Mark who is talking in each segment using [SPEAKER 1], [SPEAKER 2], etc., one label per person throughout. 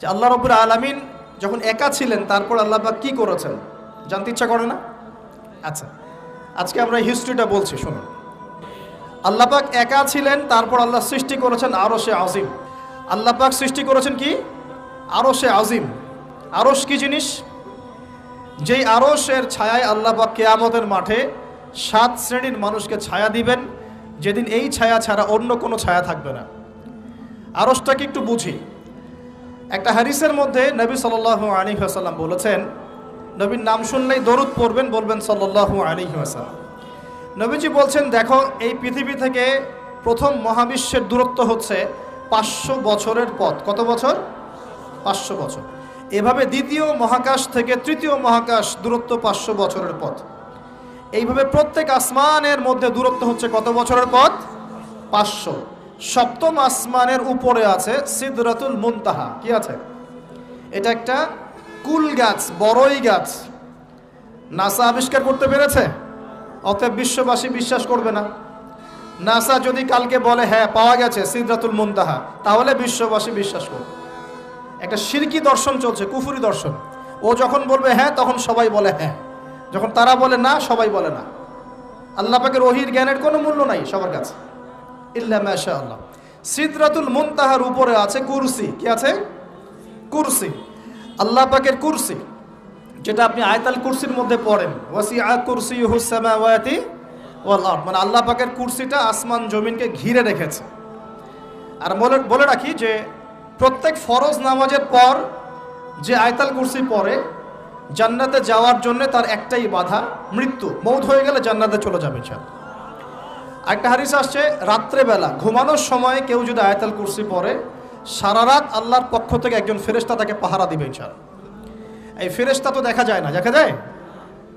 [SPEAKER 1] যে আল্লাহ রাব্বুল আলামিন যখন একা ছিলেন তারপর আল্লাহ পাক কি করেছেন জানতে ইচ্ছা করে না? আচ্ছা, আজকে আমরা হিস্ট্রিটা বলছি, শুনুন। আল্লাহ পাক একা ছিলেন, তারপর আল্লাহ সৃষ্টি করেছেন আরশে আজিম। আল্লাহ পাক সৃষ্টি করেছেন কি? আরশে আজিম। আরশ কি জিনিস? যেই আরশের ছায়ায় আল্লাহ পাক কিয়ামতের মাঠে 7 শ্রেণীর মানুষকে ছায়া দিবেন, যেদিন এই ছায়া ছাড়া অন্য কোনো ছায়া থাকবে না। আরশটাকে একটু বুঝি। একটা হাদিসের মধ্যে নবী সাল্লাল্লাহু আলাইহি ওয়াসাল্লাম বলেছেন, নবীর নাম শুনলেই দরুদ পড়বেন, বলবেন সাল্লাল্লাহু আলাইহি ওয়াসাল্লাম। নবীজি বলছেন, দেখো এই পৃথিবী থেকে প্রথম মহাবিশ্বের দূরত্ব হচ্ছে 500 বছরের পথ। কত বছর? 500 বছর। এভাবে দ্বিতীয় মহাকাশ থেকে তৃতীয় মহাকাশ দূরত্ব 500 বছরের পথ। এইভাবে প্রত্যেক আসমানের মধ্যে দূরত্ব হচ্ছে কত বছরের পথ? 500। সপ্তম আসমানের উপরে আছে সিদরাতুল মুনতাহা। কি আছে? এটা একটা কুল গাছ, বড়ই গাছ। নাসা আবিষ্কার করতে পেরেছে, অতএব বিশ্ববাসী বিশ্বাস করবে না। নাসা যদি কালকে বলে হ্যাঁ পাওয়া গেছে সিদরাতুল মুনতাহা, তাহলে বিশ্ববাসী বিশ্বাস করবে। একটা শিরকি দর্শন চলছে, কুফরি দর্শন। ও যখন বলবে হ্যাঁ, তখন সবাই বলে হ্যাঁ, যখন তারা বলে না, সবাই বলে না। আল্লাহ পাকের ওহীর জ্ঞানের কোনো মূল্য নাই সবার কাছে, ইল্লা মাশাআল্লাহ। সিদরাতুল মুনতাহার উপরে আছে কুরসি। কি আছে? কুরসি। আল্লাহ পাকের কুরসি, যেটা আপনি আয়াতুল কুরসির মধ্যে পড়েন, ওয়াসিআ কুরসিয়ুহুস সামাওয়াতি ওয়াল আরদ, মানে আল্লাহ পাকের কুরসিটা আসমান জমিনকে ঘিরে রেখেছে। আর বলে রাখি যে প্রত্যেক ফরজ নামাজের পর যে আয়াতুল কুরসি পড়ে, জান্নাতে যাওয়ার জন্য তার একটাই বাধা, মৃত্যু। মৌত হয়ে গেলে জান্নাতে চলে যাবে ইনশাআল্লাহ। একটা হাদিস আসছে, রাত্রেবেলা ঘুমানোর সময় কেউ যদি আয়াতুল কুরসি পড়ে, সারা রাত আল্লাহর পক্ষ থেকে একজন ফেরেশতা তাকে পাহারা দিবে ইনশাআল্লাহ। এই ফেরেশতা তো দেখা যায় না, দেখা যায়?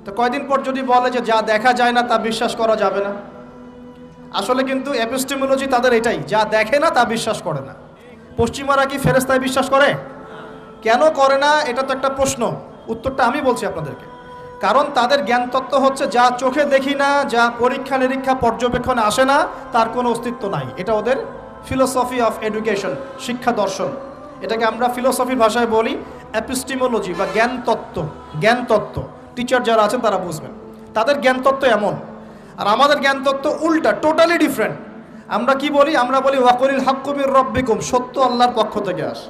[SPEAKER 1] তো কয়দিন পর যদি বলে যে যা দেখা যায় না তা বিশ্বাস করা যাবে না, আসলে কিন্তু এপিস্টেমোলজি তাদের এটাই, যা দেখে না তা বিশ্বাস করে না। পশ্চিমারা কি ফেরেশতায় বিশ্বাস করে? কেন করে না? এটা তো একটা প্রশ্ন, উত্তরটা আমি বলছি আপনাদেরকে। কারণ তাদের জ্ঞান তত্ত্ব হচ্ছে যা চোখে দেখি না, যা পরীক্ষা নিরীক্ষা পর্যবেক্ষণে আসে না, তার কোনো অস্তিত্ব নাই। এটা ওদের ফিলোসফি অফ এডুকেশন, শিক্ষা দর্শন। এটাকে আমরা ফিলোসফির ভাষায় বলি এপিস্টিমোলজি বা জ্ঞান তত্ত্ব। জ্ঞান তত্ত্ব টিচার যারা আছেন তারা বুঝবেন, তাদের জ্ঞান তত্ত্ব এমন। আর আমাদের জ্ঞান তত্ত্ব উল্টা, টোটালি ডিফারেন্ট। আমরা কি বলি? আমরা বলি ওয়াকুলিল হাক্কু মির রাব্বিকুম, সত্য আল্লাহর পক্ষ থেকে আসে।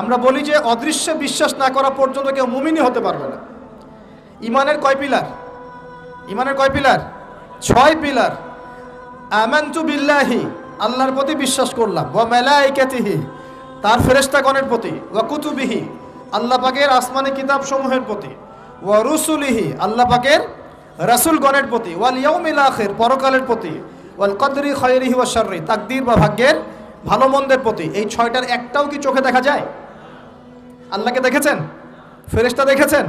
[SPEAKER 1] আমরা বলি যে অদৃশ্যে বিশ্বাস না করা পর্যন্ত কেউ মুমিনই হতে পারবে না। ইমানের কয় পিলার? ইমানের কয় পিলার? 6 পিলার। আমানতু বিল্লাহি, আল্লাহর প্রতি বিশ্বাস করলাম, ওয়া মালাইকাতিহি, তার ফেরেশতাগণের প্রতি, ওয়া কুতুবিহি, আল্লাহ পাকের আসমানি কিতাব সমূহের প্রতি, ওয়া রুসুলিহি, আল্লাহ পাকের রাসূলগণের প্রতি, ওয়াল ইয়াউমিল আখির, পরকালের প্রতি, ওয়াল কদরি খায়রিহি ওয়া শাররি, তাকদীর বা ভাগ্যের ভালো মন্দের প্রতি। এই 6টার একটাও কি চোখে দেখা যায়? আল্লাহকে দেখেছেন? ফেরেশতা দেখেছেন?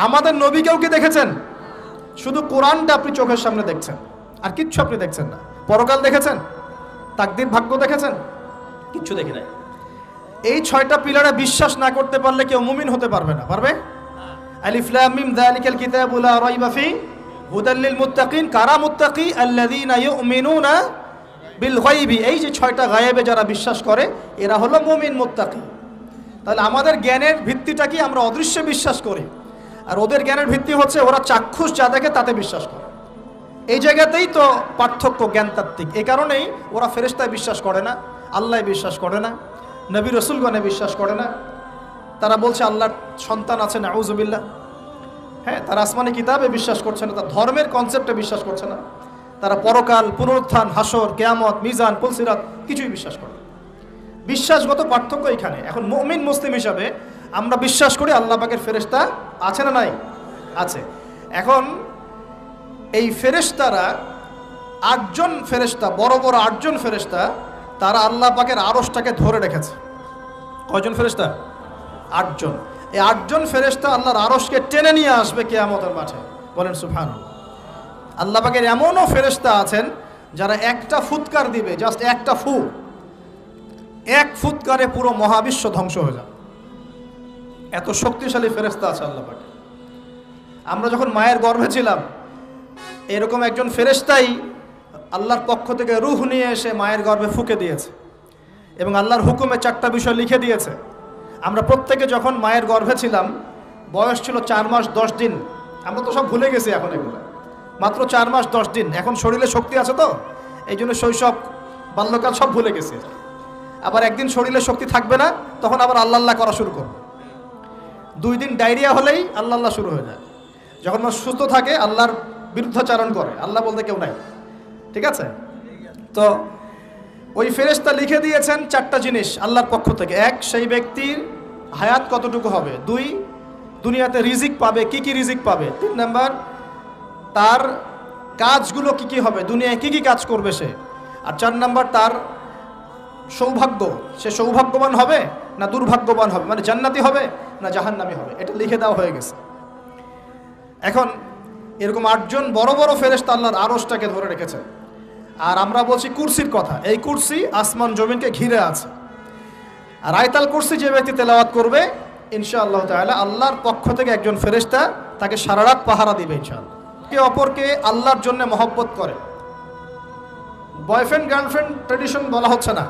[SPEAKER 1] আমাদের নবীকেও কি দেখেছেন? শুধু কোরআনটা আপনি চোখের সামনে দেখছেন, আর কিচ্ছু আপনি দেখছেন না। পরকাল দেখেছেন? তাকদীর ভাগ্য দেখেছেন? কিচ্ছু দেখি নাই। এই 6টা পিলারে বিশ্বাস না করতে পারলে কেউ মুমিন হতে পারবে না। পারবে? আলিফ লাম মিম যালিকাল কিতাবু লা রাইবা ফি হুদাল লিল মুত্তাকিন। কারা মুত্তাকি? আল্লাযীনা ইউমিনুনা বিল গায়বি। এই যে 6টা গায়েবে যারা বিশ্বাস করে, এরা হলো মুমিন, মুত্তাকি। তাহলে আমাদের জ্ঞানের ভিত্তিটা কি? আমরা অদৃশ্যে বিশ্বাস করি, আর ওদের জ্ঞানের ভিত্তি হচ্ছে ওরা চাক্ষুষ যা দেখে তাতে বিশ্বাস করে। এই জায়গাতেই তো পার্থক্য জ্ঞানতাত্ত্বিক। এই কারণেই ওরা ফেরেশতায় বিশ্বাস করে না, আল্লাহ বিশ্বাস করে না, নবী রসুলগণে বিশ্বাস করে না। তারা বলছে আল্লাহর সন্তান আছে, নাউজুবিল্লাহ। হ্যাঁ, তারা আসমানি কিতাবে বিশ্বাস করছে না, তার ধর্মের কনসেপ্টে বিশ্বাস করছে না। তারা পরকাল, পুনরুত্থান, হাসর, কিয়ামত, মিজান, পুলসিরাত কিছুই বিশ্বাস করে না। বিশ্বাসগত পার্থক্য এখানে। এখন মুমিন মুসলিম হিসাবে আমরা বিশ্বাস করি আল্লাহ পাকের ফেরেশতা আছে না নাই? আছে। এখন এই ফেরেশতারা 8জন ফেরেশতা, বড় বড় 8জন ফেরেশতা, তারা আল্লাহ পাকের আরশটাকে ধরে রেখেছে। কয়জন ফেরেশতা? 8জন। এই 8জন ফেরেশতা আল্লাহর আরশকে টেনে নিয়ে আসবে কিয়ামতের মাঠে। বলেন সুবহানাল্লাহ। আল্লাহ পাকের এমনও ফেরেশতা আছেন যারা একটা ফুৎকার দিবে, জাস্ট একটা ফু, এক ফুৎকারে পুরো মহাবিশ্ব ধ্বংস হয়ে যাবে। এত শক্তিশালী ফেরেশতা আছে আল্লাহ পাকে। আমরা যখন মায়ের গর্ভে ছিলাম, এরকম একজন ফেরেশতাই আল্লাহর পক্ষ থেকে রূহ নিয়ে এসে মায়ের গর্ভে ফুঁকে দিয়েছে। এবং আল্লাহর হুকুমে 4টা বিষয় লিখে দিয়েছে। আমরা প্রত্যেকে যখন মায়ের গর্ভে ছিলাম, বয়স ছিল 4 মাস 10 দিন। আমরা তো সব ভুলে গেছি এখন এগুলো, মাত্র 4 মাস 10 দিন। এখন শরীরে শক্তি আছে তো, এই জন্য শৈশব বাল্যকাল সব ভুলে গেছি। আবার একদিন শরীরে শক্তি থাকবে না, তখন আবার আল্লাহ আল্লাহ করা শুরু করবে। 2 দিন ডায়রিয়া হলেই আল্লাহ আল্লাহ শুরু হয়ে যায়। যখন মানুষ সুস্থ থাকে আল্লাহর বিরুদ্ধাচারণ করে, আল্লাহ বলতে কেউ নাই। ঠিক আছে? তো ওই ফেরেশতা লিখে দিয়েছেন 4টা জিনিস আল্লাহর পক্ষ থেকে। 1, সেই ব্যক্তির হায়াত কতটুকু হবে। 2, দুনিয়াতে রিজিক পাবে, কি কি রিজিক পাবে। 3 নাম্বার, তার কাজগুলো কি কি হবে, দুনিয়ায় কি কি কাজ করবে সে। আর 4 নাম্বার, তার সৌভাগ্য, সে সৌভাগ্যবান হবে না দুর্ভাগ্যবান হবে, মানে জান্নাতি হবে না জাহান্নামী হবে। এটা লিখে দেওয়া হয়ে গেছে। এখন এরকম 8 জন বড় বড় ফেরেশতা আল্লাহর আরশটাকে ধরে রেখেছে। আর আমরা বলছি কুরসির কথা। এই কুরসি আসমান জমিনকে ঘিরে আছে। আর আয়াতুল কুরসি যে ব্যক্তি তেলাওয়াত করবে, ইনশাআল্লাহ তাআলা আল্লাহর পক্ষ থেকে একজন ফেরেশতা তাকে সারা রাত পাহারা দিবে ইনশাআল্লাহ। একে অপরকে আল্লাহর জন্য মহব্বত করে। বয়ফ্রেন্ড গার্লফ্রেন্ড ট্র্যাডিশন বলা হচ্ছে না,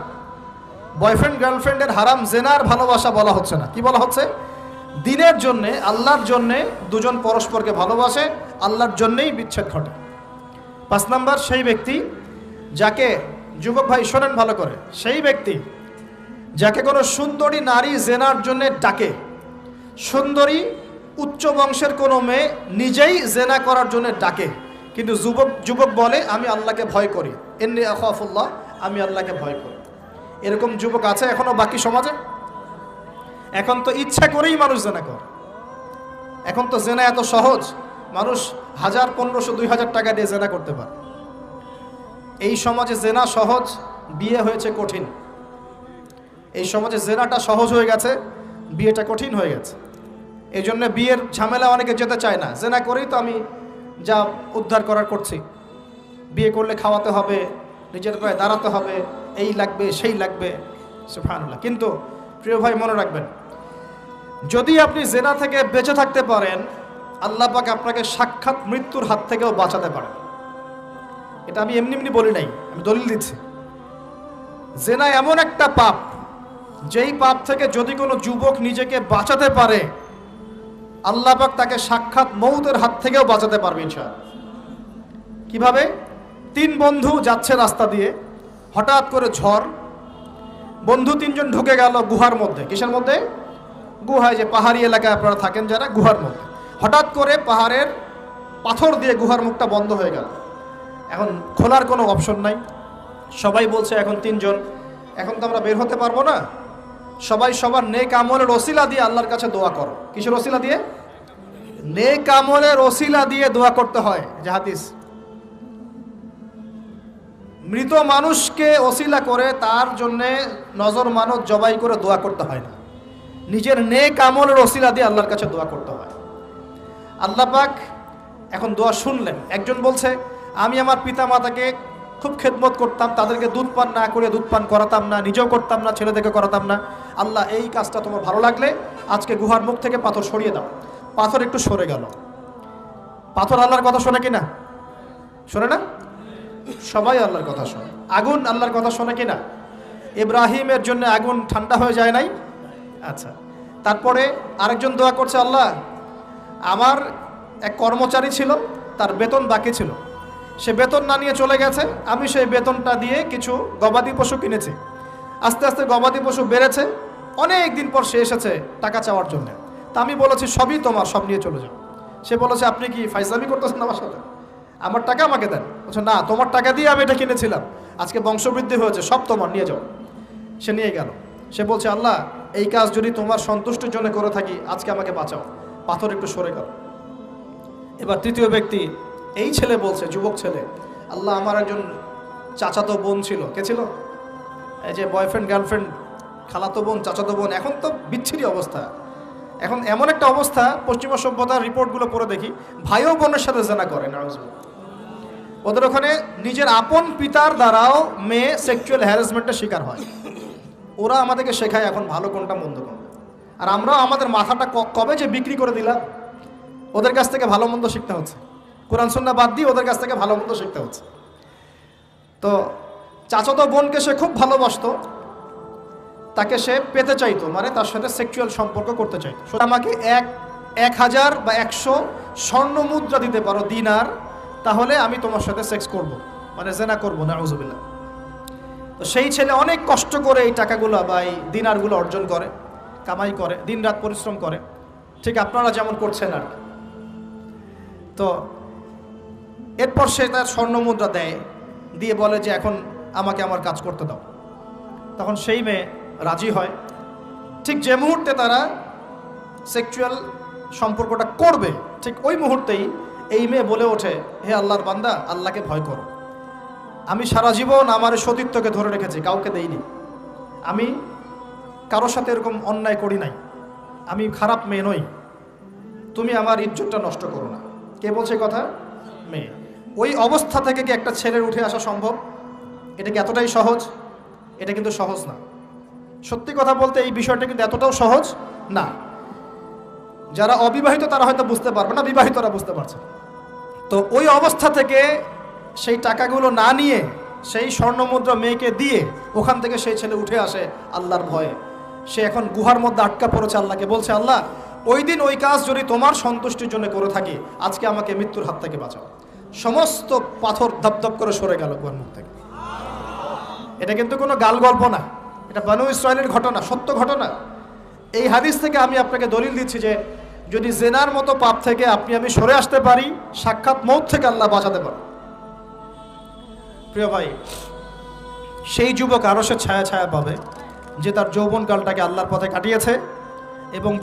[SPEAKER 1] বয়ফ্রেন্ড গার্লফ্রেন্ডের হারাম জেনার ভালোবাসা বলা হচ্ছে না। কি বলা হচ্ছে? দিনের জন্যে, আল্লাহর জন্যে দুজন পরস্পরকে ভালোবাসে, আল্লাহর জন্যেই বিচ্ছেদ ঘটে। 5 নাম্বার, সেই ব্যক্তি যাকে, যুবক ভাই শোনেন ভালো করে, সেই ব্যক্তি যাকে কোনো সুন্দরী নারী জেনার জন্য ডাকে, সুন্দরী উচ্চ বংশের কোনো মেয়ে নিজেই জেনা করার জন্য ডাকে, কিন্তু যুবক বলে আমি আল্লাহকে ভয় করি, ইন্নী আখাফুল্লাহ, আমি আল্লাহকে ভয় করি। এরকম যুবক আছে এখনো বাকি সমাজে? এখন তো ইচ্ছা করেই মানুষ জেনা করে। এখন তো জেনা এত সহজ, মানুষ 1000, 1500, 2000 টাকা দিয়ে জেনা করতে পারে। এই সমাজে জেনা সহজ, বিয়ে হয়েছে কঠিন। এই সমাজে জেনাটা সহজ হয়ে গেছে, বিয়েটা কঠিন হয়ে গেছে। এই জন্য বিয়ের ঝামেলা অনেকে যেতে চায় না। জেনা করেই তো আমি যা উদ্ধার করার করছি, বিয়ে করলে খাওয়াতে হবে, নিজের পায়ে দাঁড়াতে হবে, এই লাগবে সেই লাগবে, সুবহানাল্লাহ। কিন্তু প্রিয় ভাই মনে রাখবেন, যদি আপনি জেনা থেকে বেঁচে থাকতে পারেন, আল্লাহ পাক আপনাকে সাক্ষাৎ মৃত্যুর হাত থেকেও বাঁচাতে পারেন। এটা আমি এমনি এমনি বলি নাই, আমি দলিল দিচ্ছি। জেনা এমন একটা পাপ, যেই পাপ থেকে যদি কোনো যুবক নিজেকে বাঁচাতে পারে, আল্লাহ পাক তাকে সাক্ষাৎ মৌতের হাত থেকেও বাঁচাতে পারবে ইনশাআল্লাহ। কিভাবে? 3 বন্ধু যাচ্ছে রাস্তা দিয়ে, হঠাৎ করে ঝড়, বন্ধু 3 জন ঢুকে গেল গুহার মধ্যে। কিসের মধ্যে? গুহায়, যে পাহাড়ি এলাকায় আপনারা থাকেন যারা, গুহার মধ্যে। হঠাৎ করে পাহাড়ের পাথর দিয়ে গুহার মুখটা বন্ধ হয়ে গেল। এখন খোলার কোনো অপশন নাই। সবাই বলছে এখন 3 জন, এখন তো আমরা বের হতে পারবো না, সবাই সবার নেক আমলের ওসিলা দিয়ে আল্লাহর কাছে দোয়া করো। কিসের ওসিলা দিয়ে? নেক আমলের ওসিলা দিয়ে দোয়া করতে হয়। যে হাদিস, মৃত মানুষকে ওসিলা করে তার জন্যে নজর মানত জবাই করে দোয়া করতে হয় না, নিজের নেক আমলের ওসিলা দিয়ে আল্লাহর কাছে দোয়া করতে হয়। আল্লাহ পাক এখন দোয়া শুনলেন। একজন বলছে আমি আমার পিতা মাতাকে খুব খেদমত করতাম, তাদেরকে দুধ পান না করে দুধ পান করাতাম না, নিজেও করতাম না, ছেলেদেরকে করাতাম না। আল্লাহ, এই কাজটা তোমার ভালো লাগলে আজকে গুহার মুখ থেকে পাথর সরিয়ে দাও। পাথর একটু সরে গেল। পাথর আল্লাহর কথা শোনে কিনা? শোনে না? সবাই আল্লাহর কথা শোনে। আগুন আল্লাহর কথা শোনে কিনা? ইব্রাহিমের জন্য আগুন ঠান্ডা হয়ে যায় নাই? আচ্ছা, তারপরে আরেকজন দোয়া করছে, আল্লাহ আমার এক কর্মচারী ছিল, তার বেতন বাকি ছিল, সে বেতন না নিয়ে চলে গেছে, আমি সেই বেতনটা দিয়ে কিছু গবাদি পশু কিনেছি। আস্তে আস্তে গবাদি পশু বেড়েছে, অনেক দিন পর সে এসেছে টাকা চাওয়ার জন্য। তা আমি বলেছি সবই তোমার, সব নিয়ে চলে যাও। সে বলেছে আপনি কি ফাইজলামি করতেছেন আমার সাথে? আমার টাকা আমাকে দেন। বলছে না, তোমার টাকা দিয়ে আমি এটা কিনেছিলাম, আজকে বংশবৃদ্ধি হয়েছে, সব তোমার, নিয়ে যাও। সে নিয়ে গেল। সে বলছে আল্লাহ, এই কাজ যদি তোমার সন্তুষ্টির জন্য করে থাকি, আজকে আমাকে বাঁচাও। পাথর একটু সরে গেল। এবার তৃতীয় ব্যক্তি, এই ছেলে বলছে, যুবক ছেলে, আল্লাহ আমার একজন চাচাতো বোন ছিল। কে ছিল? এই যে বয়ফ্রেন্ড গার্লফ্রেন্ড, খালাতো বোন, চাচাতো বোন, এখন তো বিচ্ছিরি অবস্থা। এখন এমন একটা অবস্থা, পশ্চিমা সভ্যতার রিপোর্টগুলো পড়ে দেখি, ভাইও বোনের সাথে জেনা করে। ওদের ওখানে নিজের আপন পিতার দ্বারাও মেয়ে সেক্সুয়াল হ্যারাসমেন্টের শিকার হয়। ওরা আমাদেরকে শেখায় এখন ভালো কোনটা মন্দ কোনটা, আর আমরাও আমাদের মাথাটা কবে যে বিক্রি করে দিলাম। ওদের কাছ থেকে ভালো মন্দ শিখতে হচ্ছে, কোরআন সুন্নাহ বাদ দিয়ে ওদের কাছ থেকে ভালো মন্দ শিখতে হচ্ছে। তো চাচাতো বোনকে সে খুব ভালোবাসতো, তাকে সে পেতে চাইতো, মানে তার সাথে সেক্সুয়াল সম্পর্ক করতে চাইতো। আমাকে 1000 বা 100 স্বর্ণ মুদ্রা দিতে পারো, দিনার, তাহলে আমি তোমার সাথে সেক্স করব, মানে জেনা করবো, নাউজুবিল্লাহ। তো সেই ছেলে অনেক কষ্ট করে এই টাকাগুলো বা এই দিনারগুলো অর্জন করে, কামাই করে, দিনরাত পরিশ্রম করে, ঠিক আপনারা যেমন করছেন আর কি। তো এরপর সে তার স্বর্ণ মুদ্রা দেয়, দিয়ে বলে যে এখন আমাকে আমার কাজ করতে দাও। তখন সেই মেয়ে রাজি হয়। ঠিক যে মুহূর্তে তারা সেক্সুয়াল সম্পর্কটা করবে, ঠিক ওই মুহূর্তেই এই মেয়ে বলে ওঠে, হে আল্লাহর বান্দা, আল্লাহকে ভয় করো। আমি সারা জীবন আমার সতীত্বকে ধরে রেখেছি, কাউকে দেইনি, আমি কারোর সাথে এরকম অন্যায় করি নাই, আমি খারাপ মেয়ে নই, তুমি আমার ইজ্জতটা নষ্ট করো না। কে বলছে কথা? মেয়ে। ওই অবস্থা থেকে কি একটা ছেলের উঠে আসা সম্ভব? এটা কি এতটাই সহজ? এটা কিন্তু সহজ না। সত্যি কথা বলতে এই বিষয়টা কিন্তু এতটাও সহজ না। যারা অবিবাহিত তারা হয়তো বুঝতে পারবে না, বিবাহিতরা বুঝতে পারছে। তো ওই অবস্থা থেকে সেই টাকাগুলো না নিয়ে সেই স্বর্ণমুদ্রা মেয়েকে দিয়ে ওখান থেকে সেই ছেলে উঠে আসে আল্লাহর ভয়ে। সে এখন গুহার মধ্যে আটকা পড়েছে, আল্লাহকে বলছে, আল্লাহ ওই দিন ওই কাজ যদি তোমার সন্তুষ্টির জন্য করে থাকি, আজকে আমাকে মৃত্যুর হাত থেকে বাঁচাও। সমস্ত পাথর ধপধপ করে সরে গেল গুহার মুখ থেকে। এটা কিন্তু কোনো গাল গল্প না, এটা বানু ইসরায়েলের ঘটনা, সত্য ঘটনা। এই হাদিস থেকে আমি আপনাকে দলিল দিচ্ছি যে যদি জেনার মতো পাপ থেকে আমি সরে আসতে পারি, সাক্ষাৎ মৌত থেকে আল্লাহ বাঁচাতে পারে। প্রিয় ভাই, সেই যুবক আরশের ছায়া ছায়া পাবে যে তার যৌবনকালটাকে আল্লাহর পথে কাটিয়েছে, এবং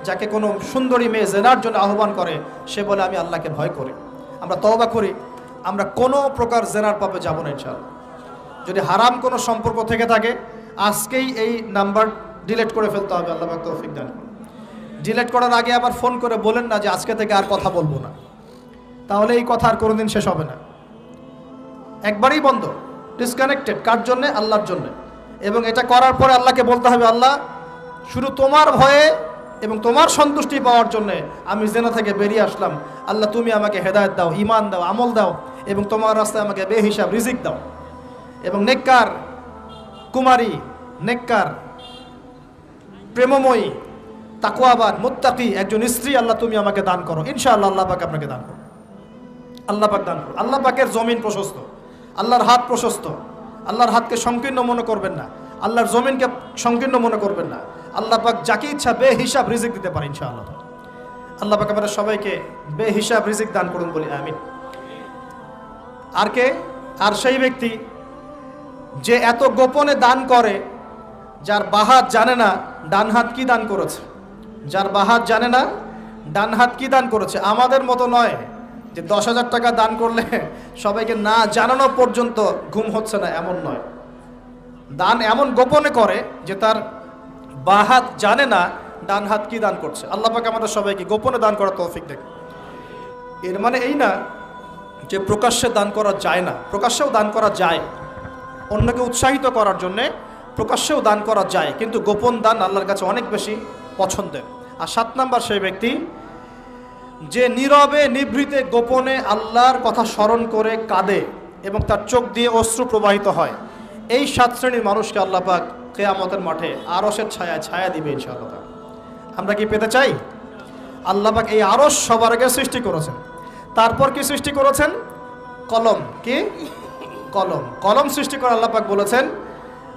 [SPEAKER 1] যাকে কোনো সুন্দরী মেয়ে জেনার জন্য আহ্বান করে, সে বলে আমি আল্লাহকে ভয় করি। আমরা তওবা করি, আমরা কোনো প্রকার জেনার পাপে যাব না ইনশাআল্লাহ। যদি হারাম কোনো সম্পর্ক থেকে থাকে, আজকেই এই নাম্বার ডিলিট করে ফেলতে হবে। আল্লাহ পাক তৌফিক দান করুন। ডিলিট করার আগে আবার ফোন করে বলেন না যে আজকে থেকে আর কথা বলবো না, তাহলে এই কথা আর কোনোদিন শেষ হবে না। একবারই বন্ধ, ডিসকানেক্টেড। কার জন্যে? আল্লাহর জন্যে। এবং এটা করার পরে আল্লাহকে বলতে হবে, আল্লাহ শুধু তোমার ভয়ে এবং তোমার সন্তুষ্টি পাওয়ার জন্যে আমি জেনা থেকে বেরিয়ে আসলাম। আল্লাহ তুমি আমাকে হেদায়েত দাও, ঈমান দাও, আমল দাও, এবং তোমার রাস্তায় আমাকে বেহিসাব রিজিক দাও। এবং নেককার কুমারী, নেককার প্রেমময়ী, তাকওয়াবান, মুত্তাকি একজন স্ত্রী আল্লাহ তুমি আমাকে দান করো। ইনশাআল্লাহ আল্লাহ পাক আপনাকে দান করো, আল্লাহ পাক দান করো। আল্লাহ পাকের জমিন প্রশস্ত, আল্লাহর হাত প্রশস্ত। আল্লাহর হাতকে সংকীর্ণ মনে করবেন না, আল্লাহর জমিনকে সংকীর্ণ মনে করবেন না। আল্লাহ পাক যাকে ইচ্ছা বেহিসাব রিজিক দিতে পারে ইনশাআল্লাহ। আল্লাহ পাক আমাদের সবাইকে বেহিসাব রিজিক দান করুন বলি আমিন। আর কে? আর সেই ব্যক্তি যে এত গোপনে দান করে, যার বাহাত জানে না ডান হাত কি দান করেছে, যার বাহাত জানে না ডান হাত কি দান করেছে। আমাদের মতো নয় যে 10,000 টাকা দান করলে সবাইকে না জানানো পর্যন্ত ঘুম হচ্ছে না, এমন নয়। দান এমন গোপনে করে যে তার বাহাত জানে না ডান হাত কি দান করছে। আল্লাহ পাক আমাদের সবাইকে গোপনে দান করার তৌফিক দেন। এর মানে এই না যে প্রকাশ্যে দান করা যায় না, প্রকাশ্যেও দান করা যায়। অন্যকে উৎসাহিত করার জন্যে প্রকাশ্যেও দান করা যায়, কিন্তু গোপন দান আল্লাহর কাছে অনেক বেশি পছন্দের। আর 7 নাম্বার সেই ব্যক্তি যে নীরবে নিভৃতে গোপনে আল্লাহর কথা স্মরণ করে কাঁদে এবং তার চোখ দিয়ে অশ্রু প্রবাহিত হয়। এই 7 শ্রেণীর মানুষকে আল্লাহ পাক কিয়ামতের মাঠে আরশের ছায়া ছায়া দিবে ইনশাআল্লাহ। আমরা কি পেতে চাই? আল্লাহ পাক এই আরশ সবার আগে সৃষ্টি করেছেন, তারপর কি সৃষ্টি করেছেন? কলম। কি? কলম। কলম সৃষ্টি করে আল্লাহ পাক বলেছেন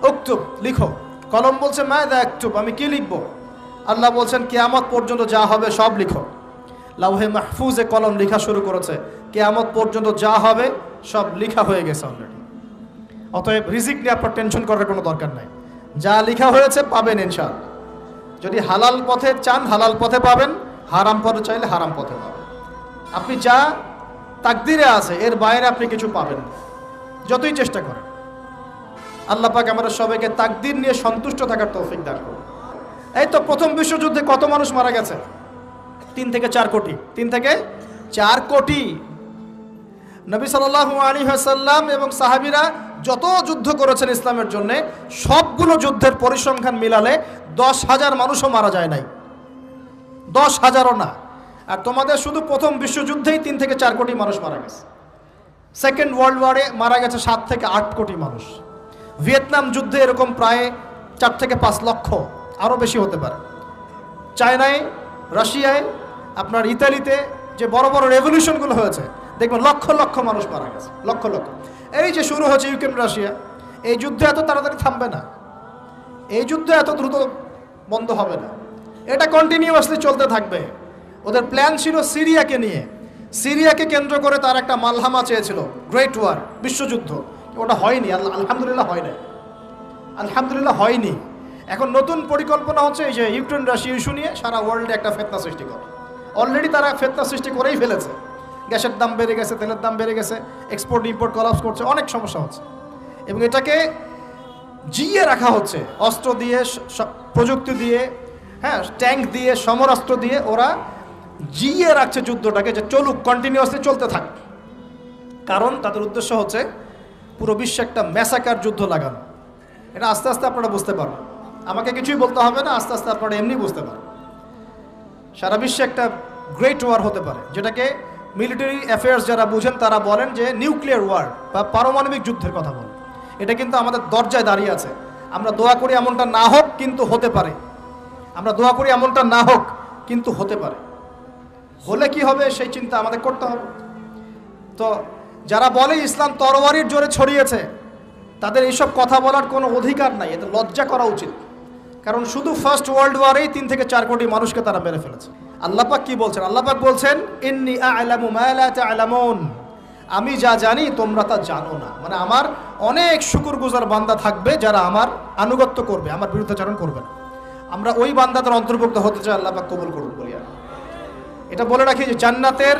[SPEAKER 1] উকতুব, লিখো। কলম বলছে মাযা আকতুব, আমি কি লিখবো? আল্লাহ বলছেন কিয়ামত পর্যন্ত যা হবে সব লিখো। লাওহে মাহফুজে কলম লেখা শুরু করেছে, কিয়ামত পর্যন্ত যা হবে সব লেখা হয়ে গেছে অলরেডি। অতএব রিজিক নিয়ে আপনার টেনশন করার কোনো দরকার নাই, যা লেখা হয়েছে পাবেন ইনশাআল্লাহ। যদি হালাল পথে চান হালাল পথে পাবেন, হারাম পথে চাইলে হারাম পথে পাবেন। আপনি যা তাকদিরে আছে এর বাইরে আপনি কিছু পাবেন না, যতই চেষ্টা করেন। আল্লাহ পাক আমাদের সবাইকে তাকদির নিয়ে সন্তুষ্ট থাকার তৌফিক দান করুন। এই তো প্রথম বিশ্বযুদ্ধে কত মানুষ মারা গেছে? 3 থেকে 4 কোটি। 3 থেকে 4 কোটি। নবী সাল্লাল্লাহু আলাইহি ওয়াসাল্লাম এবং সাহাবীরা যত যুদ্ধ করেছেন ইসলামের জন্য, সবগুলো যুদ্ধের পরিসংখ্যান মিলালে 10,000 মানুষও মারা যায় নাই, 10,000ও না। আর তোমাদের শুধু প্রথম বিশ্বযুদ্ধেই 3 থেকে 4 কোটি মানুষ মারা গেছে। সেকেন্ড ওয়ার্ল্ড ওয়ারে মারা গেছে 7 থেকে 8 কোটি মানুষ। ভিয়েতনাম যুদ্ধে এরকম প্রায় 4 থেকে 5 লক্ষ, আরও বেশি হতে পারে। চায়নায়, রাশিয়ায়, আপনার ইতালিতে যে বড় বড় রেভলিউশনগুলো হয়েছে, দেখবেন লক্ষ লক্ষ মানুষ মারা গেছে, লক্ষ লক্ষ। এই যে শুরু হচ্ছে ইউক্রেন রাশিয়া, এই যুদ্ধ এত তাড়াতাড়ি থামবে না, এই যুদ্ধ এত দ্রুত বন্ধ হবে না, এটা কন্টিনিউয়াসলি চলতে থাকবে। ওদের প্ল্যান ছিল সিরিয়াকে নিয়ে, সিরিয়াকে কেন্দ্র করে তার একটা মালহামা চেয়েছিল, গ্রেট ওয়ার, বিশ্বযুদ্ধ। ওটা হয়নি, আলহামদুলিল্লাহ হয় না, আলহামদুলিল্লাহ হয়নি। এখন নতুন পরিকল্পনা হচ্ছে এই যে ইউক্রেন রাশিয়া ইস্যু নিয়ে সারা ওয়ার্ল্ডে একটা ফেতনা সৃষ্টি করে। অলরেডি তারা ফেতনা সৃষ্টি করেই ফেলেছে, গ্যাসের দাম বেড়ে গেছে, তেলের দাম বেড়ে গেছে, এক্সপোর্ট ইম্পোর্ট কলাপস করছে, অনেক সমস্যা হচ্ছে। এবং এটাকে জিয়ে রাখা হচ্ছে অস্ত্র দিয়ে, প্রযুক্তি দিয়ে, হ্যাঁ, ট্যাঙ্ক দিয়ে, সমরাস্ত্র দিয়ে ওরা জিয়ে রাখছে যুদ্ধটাকে, যে চলুক, কন্টিনিউয়াসলি চলতে থাক। কারণ তাদের উদ্দেশ্য হচ্ছে পুরো বিশ্বে একটা ম্যাসাকার যুদ্ধ লাগানো। এটা আস্তে আস্তে আপনারা বুঝতে পারবেন, আমাকে কিছুই বলতে হবে না, আস্তে আস্তে আপনারা এমনি বুঝতে পারবেন। সারা বিশ্বে একটা গ্রেট ওয়ার হতে পারে, যেটাকে মিলিটারি অ্যাফেয়ার্স যারা বুঝেন তারা বলেন যে নিউক্লিয়ার ওয়ার বা পারমাণবিক যুদ্ধের কথা বলেন। এটা কিন্তু আমাদের দরজায় দাঁড়িয়ে আছে। আমরা দোয়া করি এমনটা না হোক, কিন্তু হতে পারে। আমরা দোয়া করি এমনটা না হোক, কিন্তু হতে পারে। হলে কি হবে সেই চিন্তা আমাদের করতে হবে। তো যারা বলে ইসলাম তরবারির জোরে ছড়িয়েছে, তাদের এইসব কথা বলার কোনো অধিকার নাই, এতে লজ্জা করা উচিত। কারণ শুধু ফার্স্ট ওয়ার্ল্ড ওয়ারেই 3 থেকে 4 কোটি মানুষকে তারা মেরে ফেলেছে। আল্লাহ পাক কি বলছেন? আল্লাহ পাক বলছেন, ইন্নী আ'লামু মা লা তা'লামুন, আমি যা জানি তোমরা তা জানো না। মানে আমার অনেক শুকরগুজার বান্দা থাকবে যারা আমার আনুগত্য করবে, আমার বিরুদ্ধাচরণ করবে না। আমরা ওই বান্দাদের অন্তর্ভুক্ত হতে চাই, আল্লাহ পাক কবুল করুন বলি। এটা বলে রাখি যে জান্নাতের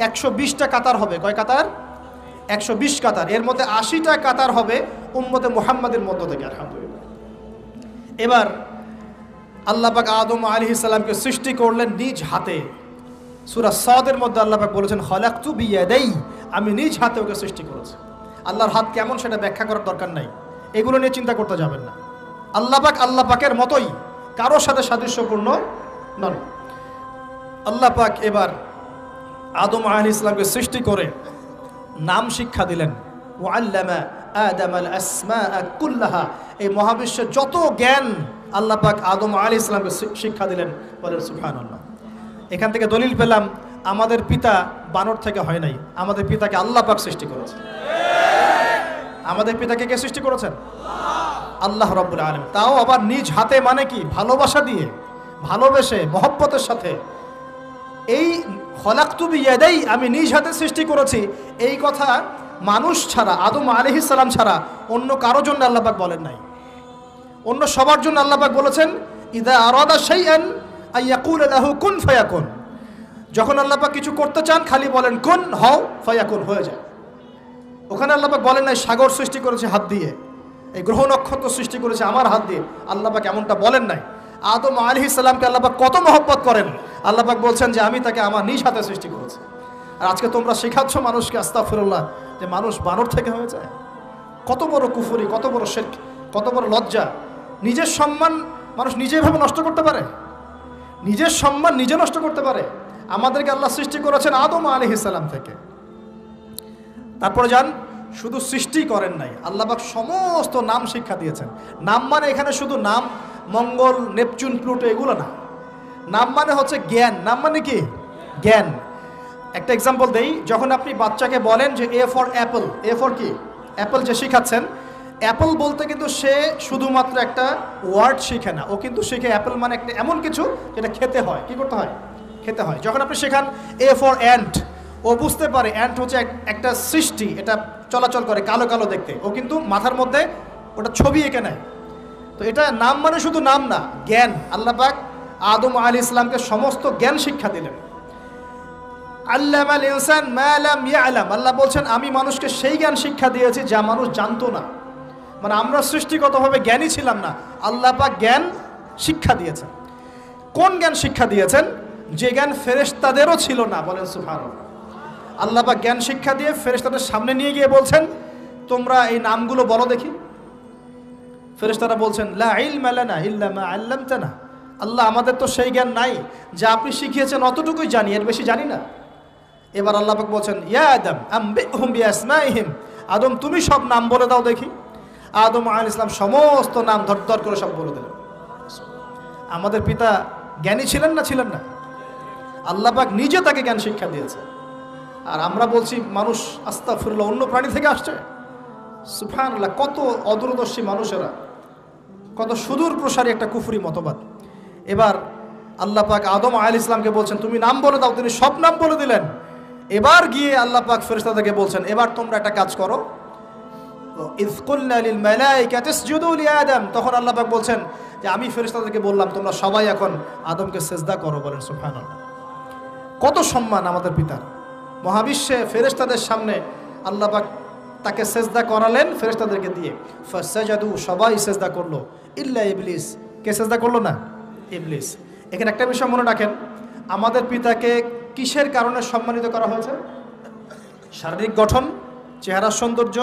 [SPEAKER 1] 120টা কাতার হবে। কয় কাতার? 120 কাতার। এর মধ্যে 80টা কাতার হবে উম্মতে মুহাম্মাদের মধ্য থেকে, আলহামদুলিল্লাহ। এবার আল্লাহ পাক আদম আলাইহিস সালামকে সৃষ্টি করলেন নিজ হাতে। সূরা সাদের মধ্যে আল্লাহ পাক বলেছেন, খলাকতু বিয়াদাই, আমি নিজ হাতে ওকে সৃষ্টি করেছি। আল্লাহর হাত কেমন সেটা ব্যাখ্যা করার দরকার নাই, এগুলো নিয়ে চিন্তা করতে যাবেন না। আল্লাহ পাকের মতোই, কারোর সাথে সাদৃশ্যপূর্ণ নন। আল্লাহ পাক এবার আদম আলাইহিস সালামকে সৃষ্টি করে নাম শিক্ষা দিলেন। ওয়াল্লামা আদামাল আসমাআ কুল্লাহা, এই মহাবিশ্বের যত জ্ঞান আল্লাহ পাক আদম আলাইহিস সালামকে শিক্ষা দিলেন। বলেন সুবহানাল্লাহ। এখান থেকে দলিল পেলাম আমাদের পিতা বানর থেকে হয় নাই, আমাদের পিতাকে আল্লাহ পাক সৃষ্টি করেছেন। আমাদের পিতাকে কে সৃষ্টি করেছেন? আল্লাহ রাব্বুল আলামিন। তাও আবার নিজ হাতে, মানে কি? ভালোবাসা দিয়ে, ভালোবেসে, মহব্বতের সাথে। এই খলাকতু বিয়াদাই, আমি নিজ হাতে সৃষ্টি করেছি, এই কথা মানুষ ছাড়া, আদম আলাইহিস সালাম ছাড়া অন্য কারো জন্য আল্লাহ পাক বলেন নাই। অন্য সবার জন্য আল্লাহ পাক বলেছেন, ইযা আরাদা শাইআন আইয়াকুলা লাহু কুন ফায়াকুন। যখন আল্লাহ পাক কিছু করতে চান খালি বলেন কুন, হও, ফায়াকুন, হয়ে যায়। ওখানে আল্লাহ পাক বলেন নাই সাগর সৃষ্টি করেছে হাত দিয়ে, এই গ্রহ নক্ষত্র সৃষ্টি করেছে আমার হাত দিয়ে। আল্লাহ পাক এমনটা বলেন নাই। আদম আলাইহিস সালামকে আল্লাহ পাক কত মহব্বত করেন, আল্লাহ পাক বলছেন যে আমি তাকে আমার নিজ হাতে সৃষ্টি করেছি। আর আজকে তোমরা শেখাচ্ছ মানুষকে, আস্তাগফিরুল্লাহ, যে মানুষ বানর থেকে হয়ে যায়। কত বড় কুফরি, কত বড় শিরক, কত বড় লজ্জা। নিজের সম্মান মানুষ নিজে ভাবে নষ্ট করতে পারে, নিজের সম্মান নিজে নষ্ট করতে পারে। আমাদেরকে আল্লাহ সৃষ্টি করেছেন আদম আলাইহিস সালাম থেকে। তারপরে যান, শুধু সৃষ্টি করেন নাই, আল্লাহ পাক সমস্ত নাম শিক্ষা দিয়েছেন। নাম মানে এখানে শুধু নাম, মঙ্গল, নেপচুন, প্লুটো এগুলো না। নাম মানে হচ্ছে জ্ঞান। নাম মানে কি? জ্ঞান। একটা এক্সাম্পল দেই, যখন আপনি বাচ্চাকে বলেন যে A for Apple, A for কি? অ্যাপল যে শিখাচ্ছেন, অ্যাপল বলতে কিন্তু সে শুধুমাত্র একটা ওয়ার্ড শিখে না, ও কিন্তু শিখে অ্যাপল মানে একটা এমন কিছু যেটা খেতে হয়। কি করতে হয়? খেতে হয়। যখন আপনি শেখান এ ফর অ্যান্ট, ও বুঝতে পারে অ্যান্ট হচ্ছে একটা সৃষ্টি, এটা চলাচল করে, কালো কালো দেখতে, ও কিন্তু মাথার মধ্যে ওটা ছবি এঁকে নেয়। তো এটা নাম মানে শুধু নাম না, জ্ঞান। আল্লাহ পাক আদম আলাইহিস সালামকে সমস্ত জ্ঞান শিক্ষা দিলেন। আল্লামাল ইনসান মা লাম ইয়ালাম, আল্লাহ বলছেন আমি মানুষকে সেই জ্ঞান শিক্ষা দিয়েছি যা মানুষ জানতো না। মানে আমরা সৃষ্টিগতভাবে জ্ঞানী ছিলাম না, আল্লাহ পাক জ্ঞান শিক্ষা দিয়েছেন। কোন জ্ঞান শিক্ষা দিয়েছেন? যে জ্ঞান ফেরেশতাদেরও ছিল না। বলেন সুবহানাল্লাহ। আল্লাহ পাক জ্ঞান শিক্ষা দিয়ে ফেরেশতাদের সামনে নিয়ে গিয়ে বলছেন, তোমরা এই নামগুলো বলো দেখি। ফেরেশতারা বলছেন, লা ইলমা লানা ইল্লা মা আল্লামতানা, আল্লাহ আমাদের তো সেই জ্ঞান নাই, যা আপনি শিখিয়েছেন অতটুকুই জানি, এর বেশি জানি না। এবার আল্লাহ পাক বলছেন, ইয়া আদম আম্বিহুম বিআসমাইহিম, আদম তুমি সব নাম বলে দাও দেখি। আদম আলাইহিস সালাম সমস্ত নাম ধর করে সব বলে দিলেন। আমাদের পিতা জ্ঞানী ছিলেন না, ছিলেন না? আল্লাহ পাক নিজে তাকে জ্ঞান শিক্ষা দিয়েছে। আর আমরা বলছি মানুষ আস্তাগফিরুল্লাহ অন্য প্রাণী থেকে আসছে। সুবহানাল্লাহ, কত অদূরদর্শী মানুষেরা, কত সুদূর প্রসারী একটা কুফরি মতবাদ। এবার আল্লাহ পাক আদম আলাইহিস সালামকে বলছেন তুমি নাম বলে দাও, তিনি সব নাম বলে দিলেন। এবার গিয়ে আল্লাহ পাক ফেরেশতাদেরকে বলছেন এবার তোমরা একটা কাজ করো, ইয কুলনা লিল মালাইকাতি ইসজুদু লি আদম। তখন আল্লাহ পাক বলছেন যে আমি ফেরেশতাদেরকে বললাম তোমরা সবাই এখন আদমকে সিজদা করো। বলেন সুবহানাল্লাহ, কত সম্মান আমাদের পিতার। মহাবিশ্বে ফেরেশতাদের সামনে আল্লাহ পাক তাকে সিজদা করালেন ফেরেশতাদেরকে দিয়ে। ফাসাজাদু, সবাই সিজদা করলো, ইল্লা ইবলিস। কে সিজদা করলো না? ইবলিস। এখানে একটা বিষয় মনে রাখেন, আমাদের পিতাকে কিসের কারণে সম্মানিত করা হয়েছে? শারীরিক গঠন, চেহারার সৌন্দর্য,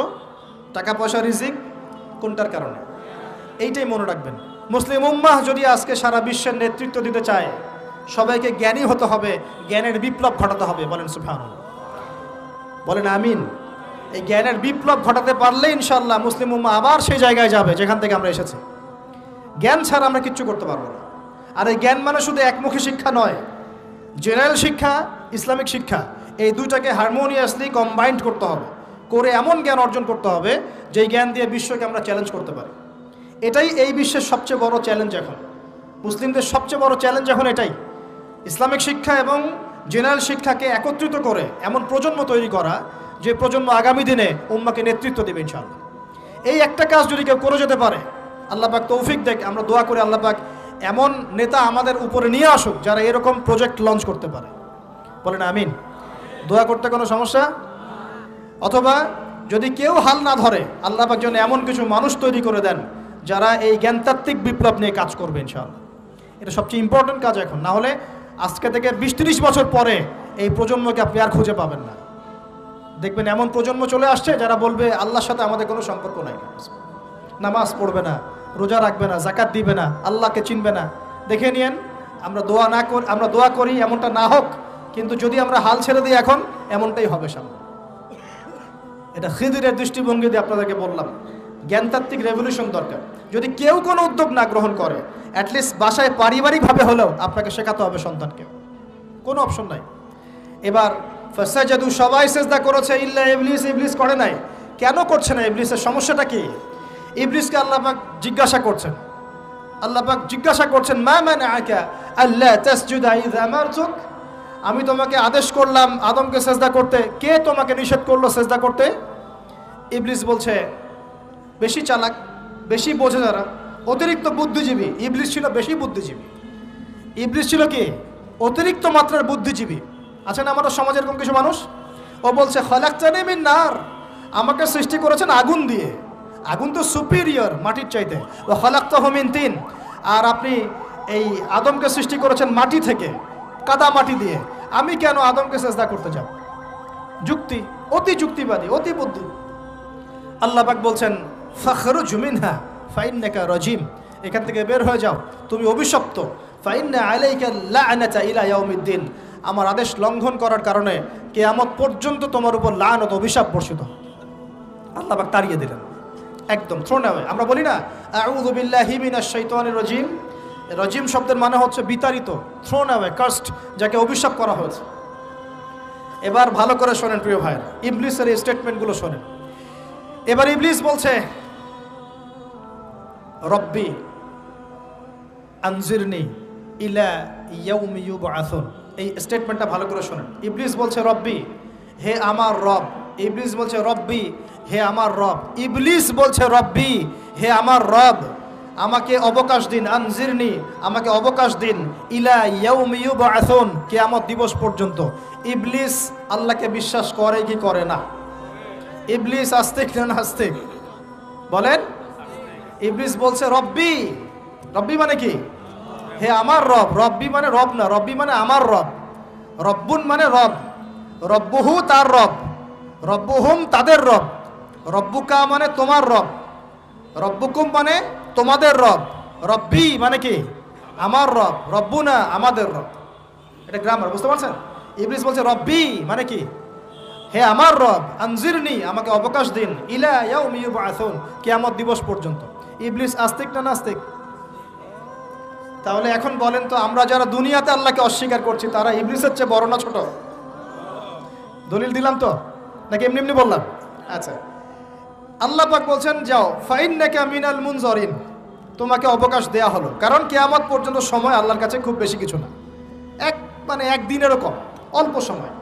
[SPEAKER 1] টাকা পয়সা, রিজিক, কোনটার কারণে? এইটাই মনে রাখবেন। মুসলিম উম্মাহ যদি আজকে সারা বিশ্বের নেতৃত্ব দিতে চায়, সবাইকে জ্ঞানী হতে হবে, জ্ঞানের বিপ্লব ঘটাতে হবে। বলেন সুবহানাল্লাহ, বলেন আমিন। এই জ্ঞানের বিপ্লব ঘটাতে পারলে ইনশাআল্লাহ মুসলিম উম্মাহ আবার সেই জায়গায় যাবে যেখান থেকে আমরা এসেছি। জ্ঞান ছাড়া আমরা কিচ্ছু করতে পারবো না। আর এই জ্ঞান মানে শুধু একমুখী শিক্ষা নয়, জেনারেল শিক্ষা, ইসলামিক শিক্ষা, এই দুইটাকে হারমোনিয়াসলি কম্বাইন্ড করতে হবে, করে এমন জ্ঞান অর্জন করতে হবে যেই জ্ঞান দিয়ে বিশ্বকে আমরা চ্যালেঞ্জ করতে পারি। এটাই এই বিশ্বের সবচেয়ে বড় চ্যালেঞ্জ এখন, মুসলিমদের সবচেয়ে বড় চ্যালেঞ্জ এখন এটাই, ইসলামিক শিক্ষা এবং জেনারেল শিক্ষাকে একত্রিত করে এমন প্রজন্ম তৈরি করা যে প্রজন্ম আগামী দিনে উম্মাকে নেতৃত্ব দেবে ইনশাআল্লাহ। এই একটা কাজ যদি কেউ করে যেতে পারে, আল্লাহ পাক তৌফিক দেখ, আমরা দোয়া করি আল্লাহ পাক এমন নেতা আমাদের উপরে নিয়ে আসুক যারা এরকম প্রজেক্ট লঞ্চ করতে পারে। বলেন আমিন। দোয়া করতে কোনো সমস্যা? অথবা যদি কেউ হাল না ধরে, আল্লাহ পাক যেন এমন কিছু মানুষ তৈরি করে দেন যারা এই জ্ঞানতাত্ত্বিক বিপ্লব নিয়ে কাজ করবে ইনশাআল্লাহ। এটা সবচেয়ে ইম্পর্টেন্ট কাজ এখন, না হলে আজকে থেকে 20-30 বছর পরে এই প্রজন্মকে আপনি আর খুঁজে পাবেন না। দেখবেন এমন প্রজন্ম চলে আসছে যারা বলবে আল্লাহর সাথে আমাদের কোনো সম্পর্ক নাই, নামাজ পড়বে না, রোজা রাখবে না, যাকাত দিবে না, আল্লাহকে চিনবে না। দেখে নিয়েন, আমরা দোয়া করি এমনটা না হোক, কিন্তু যদি আমরা হাল ছেড়ে দিই এখন এমনটাই হবে সামনে। এটা খিদিরের দৃষ্টিভঙ্গি দিয়ে আপনাদেরকে বললাম, জ্ঞানতাত্ত্বিক রেভলিউশন দরকার। যদি কেউ কোনো উদ্যোগ না গ্রহণ করে, অ্যাটলিস্ট বাসায় পারিবারিকভাবে হলেও আপনাকে শেখাতে হবে সন্তানকে, কোনো অপশন নাই। এবার ফাসাজাদু, সবাই সিজদা করেছে, ইল্লা ইবলিস, ইবলিস করে নাই। কেন করছে না? ইবলিসের সমস্যাটা কি? ইবলিসকে আল্লাহ পাক জিজ্ঞাসা করছেন, আল্লাহ পাক জিজ্ঞাসা করছেন মা মানাআকা আল্লা তাসজুদা ইয আমারতুক, আমি তোমাকে আদেশ করলাম আদমকে সিজদা করতে, কে তোমাকে নিষেধ করলো সিজদা করতে? ইবলিস বলছে, বেশি চালাক, বেশি বোঝে যারা, অতিরিক্ত বুদ্ধিজীবী। ইবলিস ছিল বেশি বুদ্ধিজীবী। ইবলিস ছিল কি? অতিরিক্ত মাত্রার বুদ্ধিজীবী। আছেন আমাদের সমাজে এরকম কিছু মানুষ, ও বলছে খালাকতানি মিন নার, আমাকে সৃষ্টি করেছেন আগুন দিয়ে, আগুন তো সুপিরিয়র মাটির চাইতে। ও খালাকতাহু মিন তিন, আর আপনি এই আদমকে সৃষ্টি করেছেন মাটি থেকে, কাদা মাটি দিয়ে, আমি কেন আদমকে সিজদা করতে যাব? যুক্তি, অতি যুক্তিবাদী, অতি বুদ্ধি। আল্লাহ পাক বলছেন ফাখরুজ মিনহা ফাইন্নাকা রাজিম, এখান থেকে বের হয়ে যাও, তুমি অভিশপ্ত। ফাইন্না আলাইকা লা'নাতা ইলা ইয়াউমিদ্দিন, আমার আদেশ লঙ্ঘন করার কারণে কিয়ামত পর্যন্ত তোমার উপর লানত, অভিশাপ বর্ষিত। আল্লাহ পাক তাড়িয়ে দিলেন, একদম থ্রোন অ্যাওয়ে। আমরা বলি না আউযু বিল্লাহি মিনাশ শাইতানির রাজিম, রাজিম শব্দের মানে হচ্ছে বিতাড়িত, থ্রোন অ্যাওয়ে, কার্সড, যাকে অভিশাপ করা হয়েছে। এবার ভালো করে শোনেন প্রিয় ভাইরা, ইবলিসের এই স্টেটমেন্টগুলো শোনেন। এবার ইবলিস বলছে রব্বি আনজিরনি ইলা ইয়াউমি ইউবআসুন, এই স্টেটমেন্টটা ভালো করে শোনেন। ইবলিস বলছে রব্বি, হে আমার রব। ইবলিস বলছে রব্বি, হে আমার রব। ইবলিস বলছে রব্বি, হে আমার রব, আমাকে অবকাশ দিন, আনজিরনি, আমাকে অবকাশ দিন, ইলা ইয়াউমি ইউবআসুন, কিয়ামত দিবস পর্যন্ত। ইবলিস আল্লাহকে বিশ্বাস করে কি করে না? ইবলিস আস্তিক না নাস্তিক? বলেন। ইবলিস বলছে রব্বি, রব্বি মানে কি? হে আমার রব। রব্বি মানে রব না, রব্বি মানে আমার রব। রব্বুন মানে রব, রব্বুহু তার রব, রব্বুহুম তাদের রব, রব্বুকা মানে তোমার রব, রব্বুকুম মানে তোমাদের রব, রব্বি মানে কি? আমার রব, রব্বুনা আমাদের রব। এটা গ্রামার, বুঝতে পারছেন? ইবলিস বলছে রব্বি মানে কি? হে আমার রব আনজিরনি, আমাকে অবকাশ দিন, ইলা ইয়াউমি ইউবআসুন, কিয়ামত দিবস পর্যন্ত। ইবলিস আস্তিক না নাস্তিক? তাহলে এখন বলেন তো, আমরা যারা দুনিয়াতে আল্লাহকে অস্বীকার করছি তারা ইবলিসের চেয়ে বড় না ছোট? দলিল দিলাম তো, নাকি এমনি এমনি বললাম? আচ্ছা, আল্লাহ পাক বলছেন যাও, ফাইন্নাকা মিনাল মুনজারিন, তোমাকে অবকাশ দেয়া হলো। কারণ কিয়ামত পর্যন্ত সময় আল্লাহর কাছে খুব বেশি কিছু না, এক দিনেরও কম, অল্প সময়,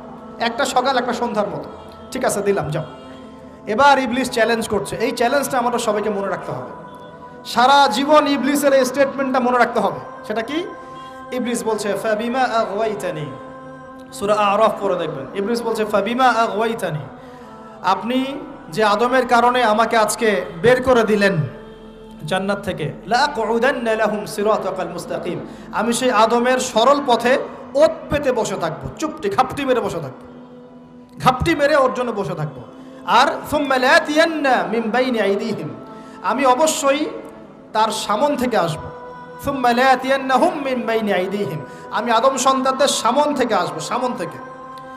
[SPEAKER 1] একটা সকাল একটা সন্ধ্যার মতো। ঠিক আছে, দিলাম, যাও। এবার ইবলিস চ্যালেঞ্জ করছে। এই চ্যালেঞ্জটা আমাদের সবাইকে মনে রাখতে হবে, সারা জীবন ইবলিসের এই স্টেটমেন্টটা মনে রাখতে হবে। সেটা কি? ইবলিস বলছে ফাবিমা আগওয়াইতানি, সূরা আরাফ পড়ে দেখবেন। ইবলিস বলছে ফাবিমা আগওয়াইতানি, আপনি যে আদমের কারণে আমাকে আজকে বের করে দিলেন জান্নাত থেকে, লাআকুদান্না লাহুম সিরাতাকাল মুস্তাকিম, আমি সেই আদমের সরল পথে ওত পেতে বসে থাকবো, চুপটি ঘাপটি মেরে বসে থাকবো, ঘাপটি মেরে ওর জন্য বসে থাকবো। আর সুম্মা লাতিয়ান্না মিন বাইনি আইদিহিম, আমি অবশ্যই তার সামন থেকে আসবো। সুম্মা লাতিয়ান্নাহুম মিন বাইনি আইদিহিম, আমি আদম সন্তানদের সামন থেকে আসবো, সামন থেকে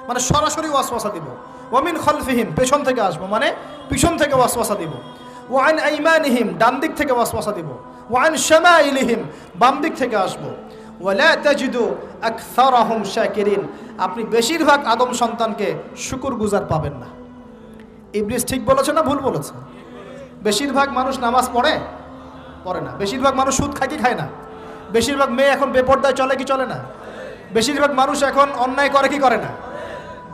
[SPEAKER 1] মানে সরাসরি ওয়াসওয়াসা দিব। ওয়া মিন খালফিহিম, পেছন থেকে আসবো মানে পিছন থেকে ওয়াসওয়াসা দিব। ওয়া আন আইমানিহিম, ডান দিক থেকে ওয়াসওয়াসা দিব। ওয়া আন শামাইলিহিম, বাম দিক থেকে আসবো। ওয়ালা তাজিদু আকসারাহুম শাকিরিন, আপনি বেশিরভাগ আদম সন্তানকে শুকরগুজার পাবেন না। ইবলিস ঠিক বলেছে না ভুল বলেছে? বেশিরভাগ মানুষ নামাজ পড়ে না, বেশিরভাগ মানুষ সুদ খায় কি খায় না, বেশিরভাগ মেয়ে এখন বেপরদায় চলে কি চলে না, বেশিরভাগ মানুষ এখন অন্যায় করে কি করে না,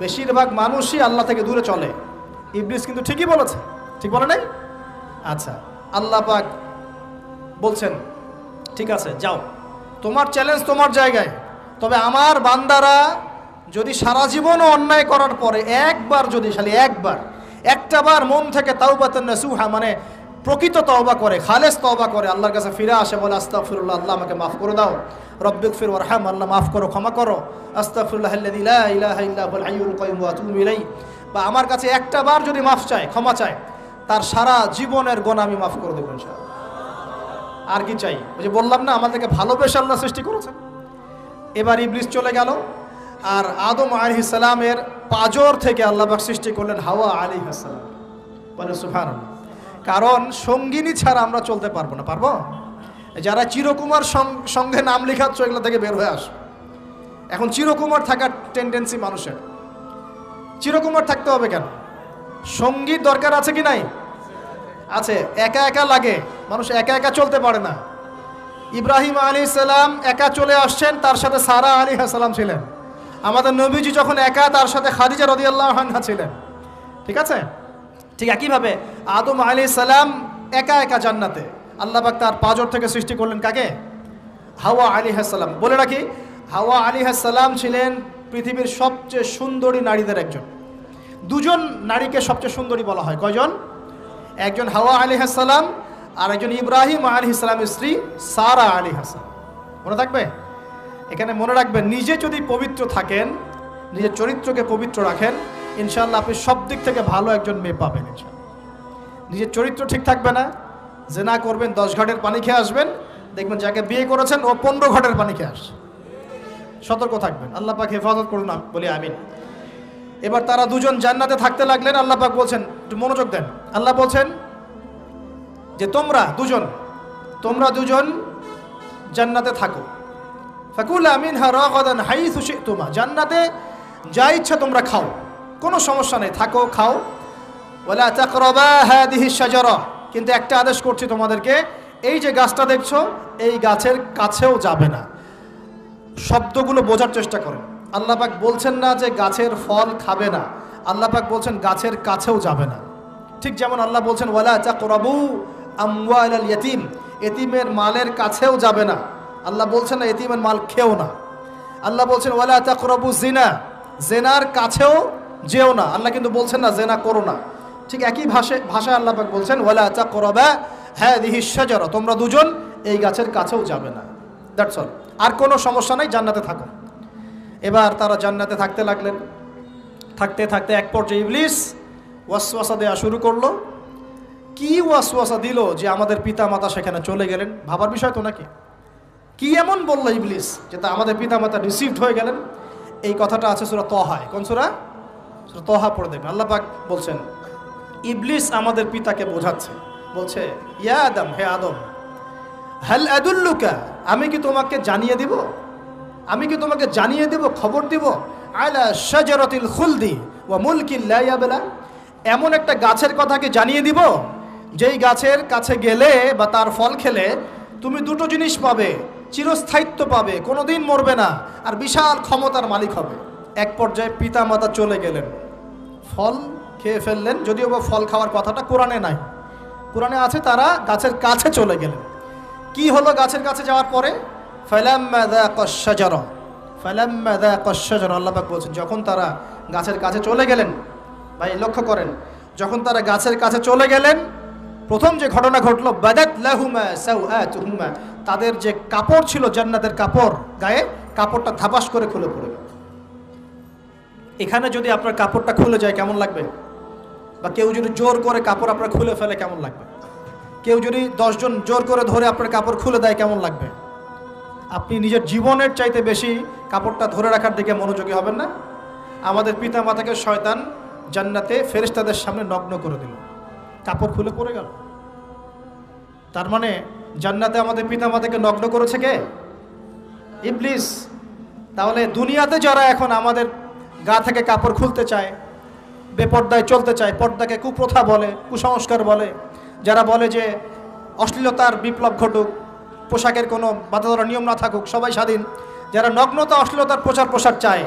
[SPEAKER 1] বেশিরভাগ মানুষই আল্লাহ থেকে দূরে চলে। ইবলিস কিন্তু ঠিকই বলেছে, ঠিক বলে নাই? আচ্ছা, আল্লাহ পাক বলছেন ঠিক আছে যাও, তোমার চ্যালেঞ্জ তোমার জায়গায়, তবে আমার বান্দারা যদি সারা জীবনও অন্যায় করার পরে একবার, যদি খালি একটা বার মন থেকে তাওবাতান নাসুহা মানে প্রকৃত তওবা করে, খালেস তওবা করে, আল্লাহর কাছে ফিরে আসে, বলে আস্তাগফিরুল্লাহ, আল্লাহ আমাকে মাফ করে দাও, রব্বিগফির ওয়ারহাম, আল্লাহ মাফ করো, ক্ষমা করো, আস্তাগফিরুল্লাহাল্লাযী লা ইলাহা ইল্লা হুয়াল হাইয়ুল কাইয়ুম ওয়া আতুবু ইলাইহি, বা আমার কাছে একটা বার যদি মাফ চায়, ক্ষমা চায়, তার সারা জীবনের গুনাহ আমি মাফ করে দেব ইনশাআল্লাহ। আর কি চাই? ওই যে বললাম না, আমাদেরকে ভালোবেসে আল্লাহ সৃষ্টি করেছেন। এবার ইবলিস চলে গেল, আর আদম আলাইহিস সালামের পাজর থেকে আল্লাহ পাক সৃষ্টি করলেন হাওয়া আলাইহিস সালাম। বলে সুবহানাল্লাহ। কারণ সঙ্গিনী ছাড়া আমরা চলতে পারবো না। পারবো? যারা চিরকুমার সঙ্গে নাম লেখাচ্ছ, এগুলো থেকে বের হয়ে আস। এখন চিরকুমার থাকার টেন্ডেন্সি মানুষের, চিরকুমার থাকতে হবে কেন? সঙ্গীত দরকার আছে কি নাই? আছে। একা একা লাগে, মানুষ একা একা চলতে পারে না। ইব্রাহিম আলাইহিস সালাম একা চলে আসছেন, তার সাথে সারা আলাইহিস সালাম ছিলেন। আমাদের নবীজি যখন একা, তার সাথে খাদিজা রাদিয়াল্লাহু আনহা ছিলেন। ঠিক আছে? ঠিক একইভাবে আদম আলাইহিস সালাম একা একা জান্নাতে, আল্লাহ পাক তার পাজর থেকে সৃষ্টি করলেন কাকে? হাওয়া আলাইহিস সালাম। বলে রাখি, হাওয়া আলাইহিস সালাম ছিলেন পৃথিবীর সবচেয়ে সুন্দরী নারীদের একজন। দুজন নারীকে সবচেয়ে সুন্দরী বলা হয়। কয়জন? একজন হাওয়া আলাইহিস সালাম, আর একজন ইব্রাহিম আলাইহিস সালামের স্ত্রী সারা আলাইহিস সালাম। মনে থাকবে? এখানে মনে রাখবেন, নিজে যদি পবিত্র থাকেন, নিজের চরিত্রকে পবিত্র রাখেন, ইনশাআল্লাহ আপনি সব দিক থেকে ভালো একজন মেয়ে পাবেন ইনশাআল্লাহ। নিজের চরিত্র ঠিক থাকবে না, জেনা করবেন, 10 ঘাটের পানি খেয়ে আসবেন, দেখবেন যাকে বিয়ে করেছেন ও 15 ঘাটের পানি খেয়ে আসছে। সতর্ক থাকবেন, আল্লাহ পাক হেফাজত করুন, বলি আমিন। এবার তারা দুজন জান্নাতে থাকতে লাগলেন। আল্লাহ পাক বলছেন, একটু মনোযোগ দেন, আল্লাহ বলছেন যে তোমরা দুজন জান্নাতে থাকো। ফাকুলা মিনহা রাগাদান হাইসু শি'তুমা, জান্নাতে যা ইচ্ছা তোমরা খাও, কোনো সমস্যা নেই, থাকো, খাও। ওয়ালা তাকরাবা হাদিহি শাজারা, কিন্তু একটা আদেশ করছি তোমাদেরকে, এই যে গাছটা দেখছো, এই গাছের কাছেও যাবে না। শব্দগুলো বোঝার চেষ্টা করেন। আল্লাহ পাক বলছেন না যে গাছের ফল খাবে না, আল্লাহ পাক বলছেন গাছের কাছেও যাবে না। ঠিক যেমন আল্লাহ বলছেন ওয়ালা তাকরাবু আমওয়ালাল ইয়াতীম, এতিমের মালের কাছেও যাবে না। আল্লাহ বলছেন না এতিমের মাল খেও না। আল্লাহ বলছেন ওয়ালা তাকরাবু জিনা, জেনার কাছেও যেও না। আল্লাহ কিন্তু বলছেন না জেনা করো না। ঠিক একই ভাষায় আল্লাহ পাক বলছেন ওয়ালা তাকরাবা হাদিহি শাজারা, তোমরা দুজন এই গাছের কাছেও যাবে না। That's all. আর কোনো সমস্যা নাই, জান্নাতে থাকো। এবার তারা জান্নাতে থাকতে লাগলেন। থাকতে থাকতে এক পর্যায়ে ইবলিস ওয়াসওয়াসা দেওয়া শুরু করলো। কি ওয়াসওয়াসা দিল যে আমাদের পিতা মাতা সেখানে চলে গেলেন? ভাবার বিষয় তো নাকি? কি এমন বললো ইবলিস যে তা আমাদের পিতা মাতা রিসিভড হয়ে গেলেন? এই কথাটা আছে সূরা তাহায়। কোন সূরা? সূরা তাহা পড়ে দেখবেন, আল্লাহ পাক বলছেন ইবলিস আমাদের পিতাকে বোঝাচ্ছে, বলছে ইয়া আদম, হে আদম, হাল আদুল্লুকা, আমি কি তোমাকে জানিয়ে দিব, আমি কি তোমাকে জানিয়ে দিব, খবর দিব, আলা শাজারাতিল খুলদি ওয়া মুলকিন লা ইয়াবলা, এমন একটা গাছের কথা কি জানিয়ে দিব যেই গাছের কাছে গেলে বা তার ফল খেলে তুমি দুটো জিনিস পাবে, চিরস্থায়িত্ব পাবে, কোনোদিন মরবে না, আর বিশাল ক্ষমতার মালিক হবে। এক পর্যায়ে পিতা মাতা চলে গেলেন, ফল খেয়ে ফেললেন, যদিও বা ফল খাওয়ার কথাটা কোরআনে নাই, কোরআনে আছে তারা গাছের কাছে চলে গেলেন। কি হলো গাছের কাছে যাওয়ার পরে? ফালাম্মা যাকাশ শাজারা, ফালাম্মা যাকাশ শাজারা, আল্লাহ পাক বলছেন যখন তারা গাছের কাছে চলে গেলেন, ভাই লক্ষ্য করেন, যখন তারা গাছের কাছে চলে গেলেন প্রথম যে ঘটনা ঘটলো, বাদাত লাহুমা সাওআতুহুমা, তাদের যে কাপড় ছিল জান্নাতের কাপড়, গায়ে কাপড়টা ধাপাস করে খুলে পড়ে গেল। এখানে যদি আপনার কাপড়টা খুলে যায় কেমন লাগবে? বা কেউ যদি জোর করে কাপড় আপনার খুলে ফেলে কেমন লাগবে? কেউ যদি 10 জন জোর করে ধরে আপনার কাপড় খুলে দেয় কেমন লাগবে? আপনি নিজের জীবনের চাইতে বেশি কাপড়টা ধরে রাখার দিকে মনোযোগী হবেন না? আমাদের পিতা মাতাকে শয়তান জান্নাতে ফেরেশতাদের সামনে নগ্ন করে দিল, কাপড় খুলে পড়ে গেল। তার মানে জান্নাতে আমাদের পিতা মাতাকে নগ্ন করেছে কে? ইবলিস। তাহলে দুনিয়াতে যারা এখন আমাদের গা থেকে কাপড় খুলতে চায়, বেপর্দায় চলতে চায়, পর্দাকে কুপ্রথা বলে, কুসংস্কার বলে, যারা বলে যে অশ্লীলতার বিপ্লব ঘটুক, পোশাকের কোনো বাধা ধরা নিয়ম না থাকুক, সবাই স্বাধীন, যারা নগ্নতা অশ্লীলতার প্রচার প্রসার চায়,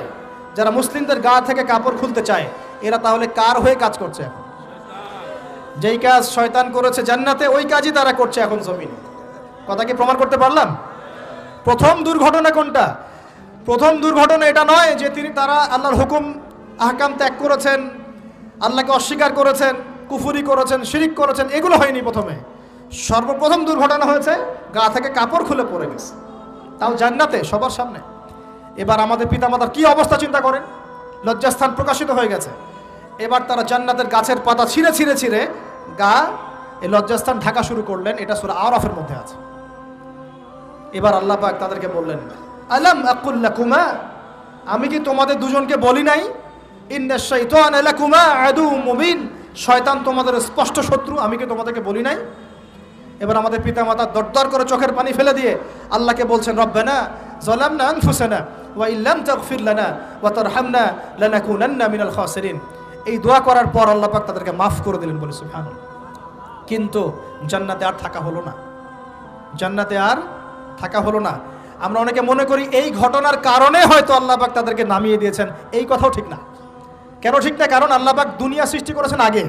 [SPEAKER 1] যারা মুসলিমদের গা থেকে কাপড় খুলতে চায়, এরা তাহলে কার হয়ে কাজ করছে এখন? যেই কাজ শয়তান করেছে জান্নাতে, ওই কাজই তারা করছে এখন জমিনে। কথা কি প্রমাণ করতে পারলাম? প্রথম দুর্ঘটনা কোনটা? প্রথম দুর্ঘটনা এটা নয় যে তারা আল্লাহর হুকুম আহকাম ত্যাগ করেছেন, আল্লাহকে অস্বীকার করেছেন, কুফরি করেছেন, শিরিক করেছেন, এগুলো হয়নি প্রথমে। সর্বপ্রথম দুর্ঘটনা হয়েছে গা থেকে কাপড় খুলে পড়ে গেছে, তাও জান্নাতে সবার সামনে। এবার আমাদের পিতামাতার কি অবস্থা চিন্তা করেন, লজ্জাস্থান প্রকাশিত হয়ে গেছে। এবার তারা জান্নাতের গাছের পাতা ছিঁড়ে ছিঁড়ে ছিঁড়ে গা এই লজ্জাস্থান ঢাকা শুরু করলেন। এটা সূরা আরাফের মধ্যে আছে। এবার আল্লাহ পাক তাদেরকে বললেন, আলাম আকুল লাকুমা, আমি কি তোমাদের দুজনকে বলি নাই, ইন্নাশ শাইতানা লাকুমা আদুউম মুবিন, শয়তান তোমাদের স্পষ্ট শত্রু, আমি কি তোমাদেরকে বলি নাই? এবার আমাদের পিতামাতা দরদর করে চোখের পানি ফেলে দিয়ে আল্লাহকে বলছেন, রব্বানা যালামনা আনফুসানা ওয়া ইল্লাম তাগফির লানা ওয়া তারহামনা লানাকুনান্না মিনাল খাসিরিন। এই দোয়া করার পর আল্লাহ পাক তাদেরকে মাফ করে দিলেন, বলে সুবহানাল্লাহ। কিন্তু জান্নাতে আর থাকা হলো না, জান্নাতে আর থাকা হলো না। আমরা অনেকে মনে করি এই ঘটনার কারণে হয়তো আল্লাহ পাক তাদেরকে নামিয়ে দিয়েছেন, এই কথাও ঠিক না। কেন ঠিক না? কারণ আল্লাহ পাক দুনিয়া সৃষ্টি করেছেন আগে,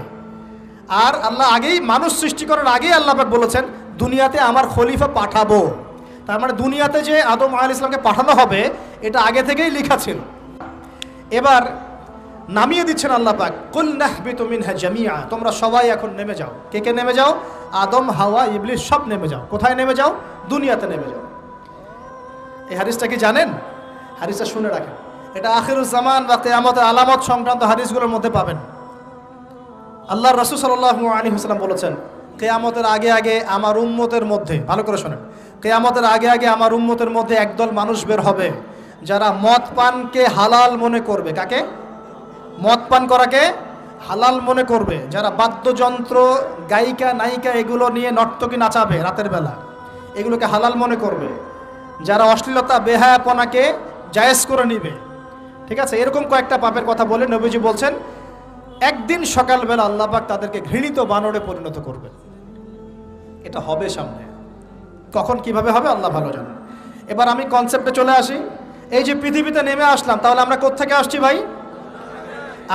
[SPEAKER 1] আর আল্লাহ আগেই মানুষ সৃষ্টি করার আগেই আল্লাহ পাক বলেছেন দুনিয়াতে আমার খলিফা পাঠাবো। তার মানে দুনিয়াতে যে আদম আলাইহিস সালামকে পাঠানো হবে এটা আগে থেকেই লেখা ছিল। এবার নামিয়ে দিচ্ছেন আল্লাহ পাক, কুল নাহবিতু মিনহা জামিআ, তোমরা সবাই এখন নেমে যাও। কে কে নেমে যাও? আদম, হাওয়া, ইবলিস সব নেমে যাও। কোথায় নেমে যাও? দুনিয়াতে নেমে যাও। এই হাদিসটা কি জানেন? হাদিসটা শুনে রাখেন, এটা আখিরুজ জামান বা কিয়ামতের আলামত সংক্রান্ত হাদিসগুলোর মধ্যে পাবেন। আল্লাহর রাসূল সাল্লাল্লাহু আলাইহি ওয়াসাল্লাম বলেছেন, কিয়ামতের আগে আগে আমার উম্মতের মধ্যে, ভালো করে শোনেন, কিয়ামতের আগে আগে আমার উম্মতের মধ্যে একদল মানুষ বের হবে যারা মদ পানকে হালাল মনে করবে। কাকে? মদ পান করাকে হালাল মনে করবে। যারা বাদ্যযন্ত্র, গায়িকা, নায়িকা এগুলো নিয়ে নর্তকী নাচাবে রাতের বেলা, এগুলোকে হালাল মনে করবে। যারা অশ্লীলতা, বেহায়াপনাকে জায়েজ করে নিবে। ঠিক আছে, এরকম কয়েকটা পাপের কথা বলে নবীজি বলছেন একদিন সকালবেলা আল্লাহ পাক তাদেরকে ঘৃণিত বানরে পরিণত করবেন। এটা হবে সামনে, কখন কিভাবে হবে আল্লাহ ভালো জানেন। এবার আমি কনসেপ্টে চলে আসি। এই যে পৃথিবীতে নেমে আসলাম, তাহলে আমরা কোত্থেকে আসছি ভাই?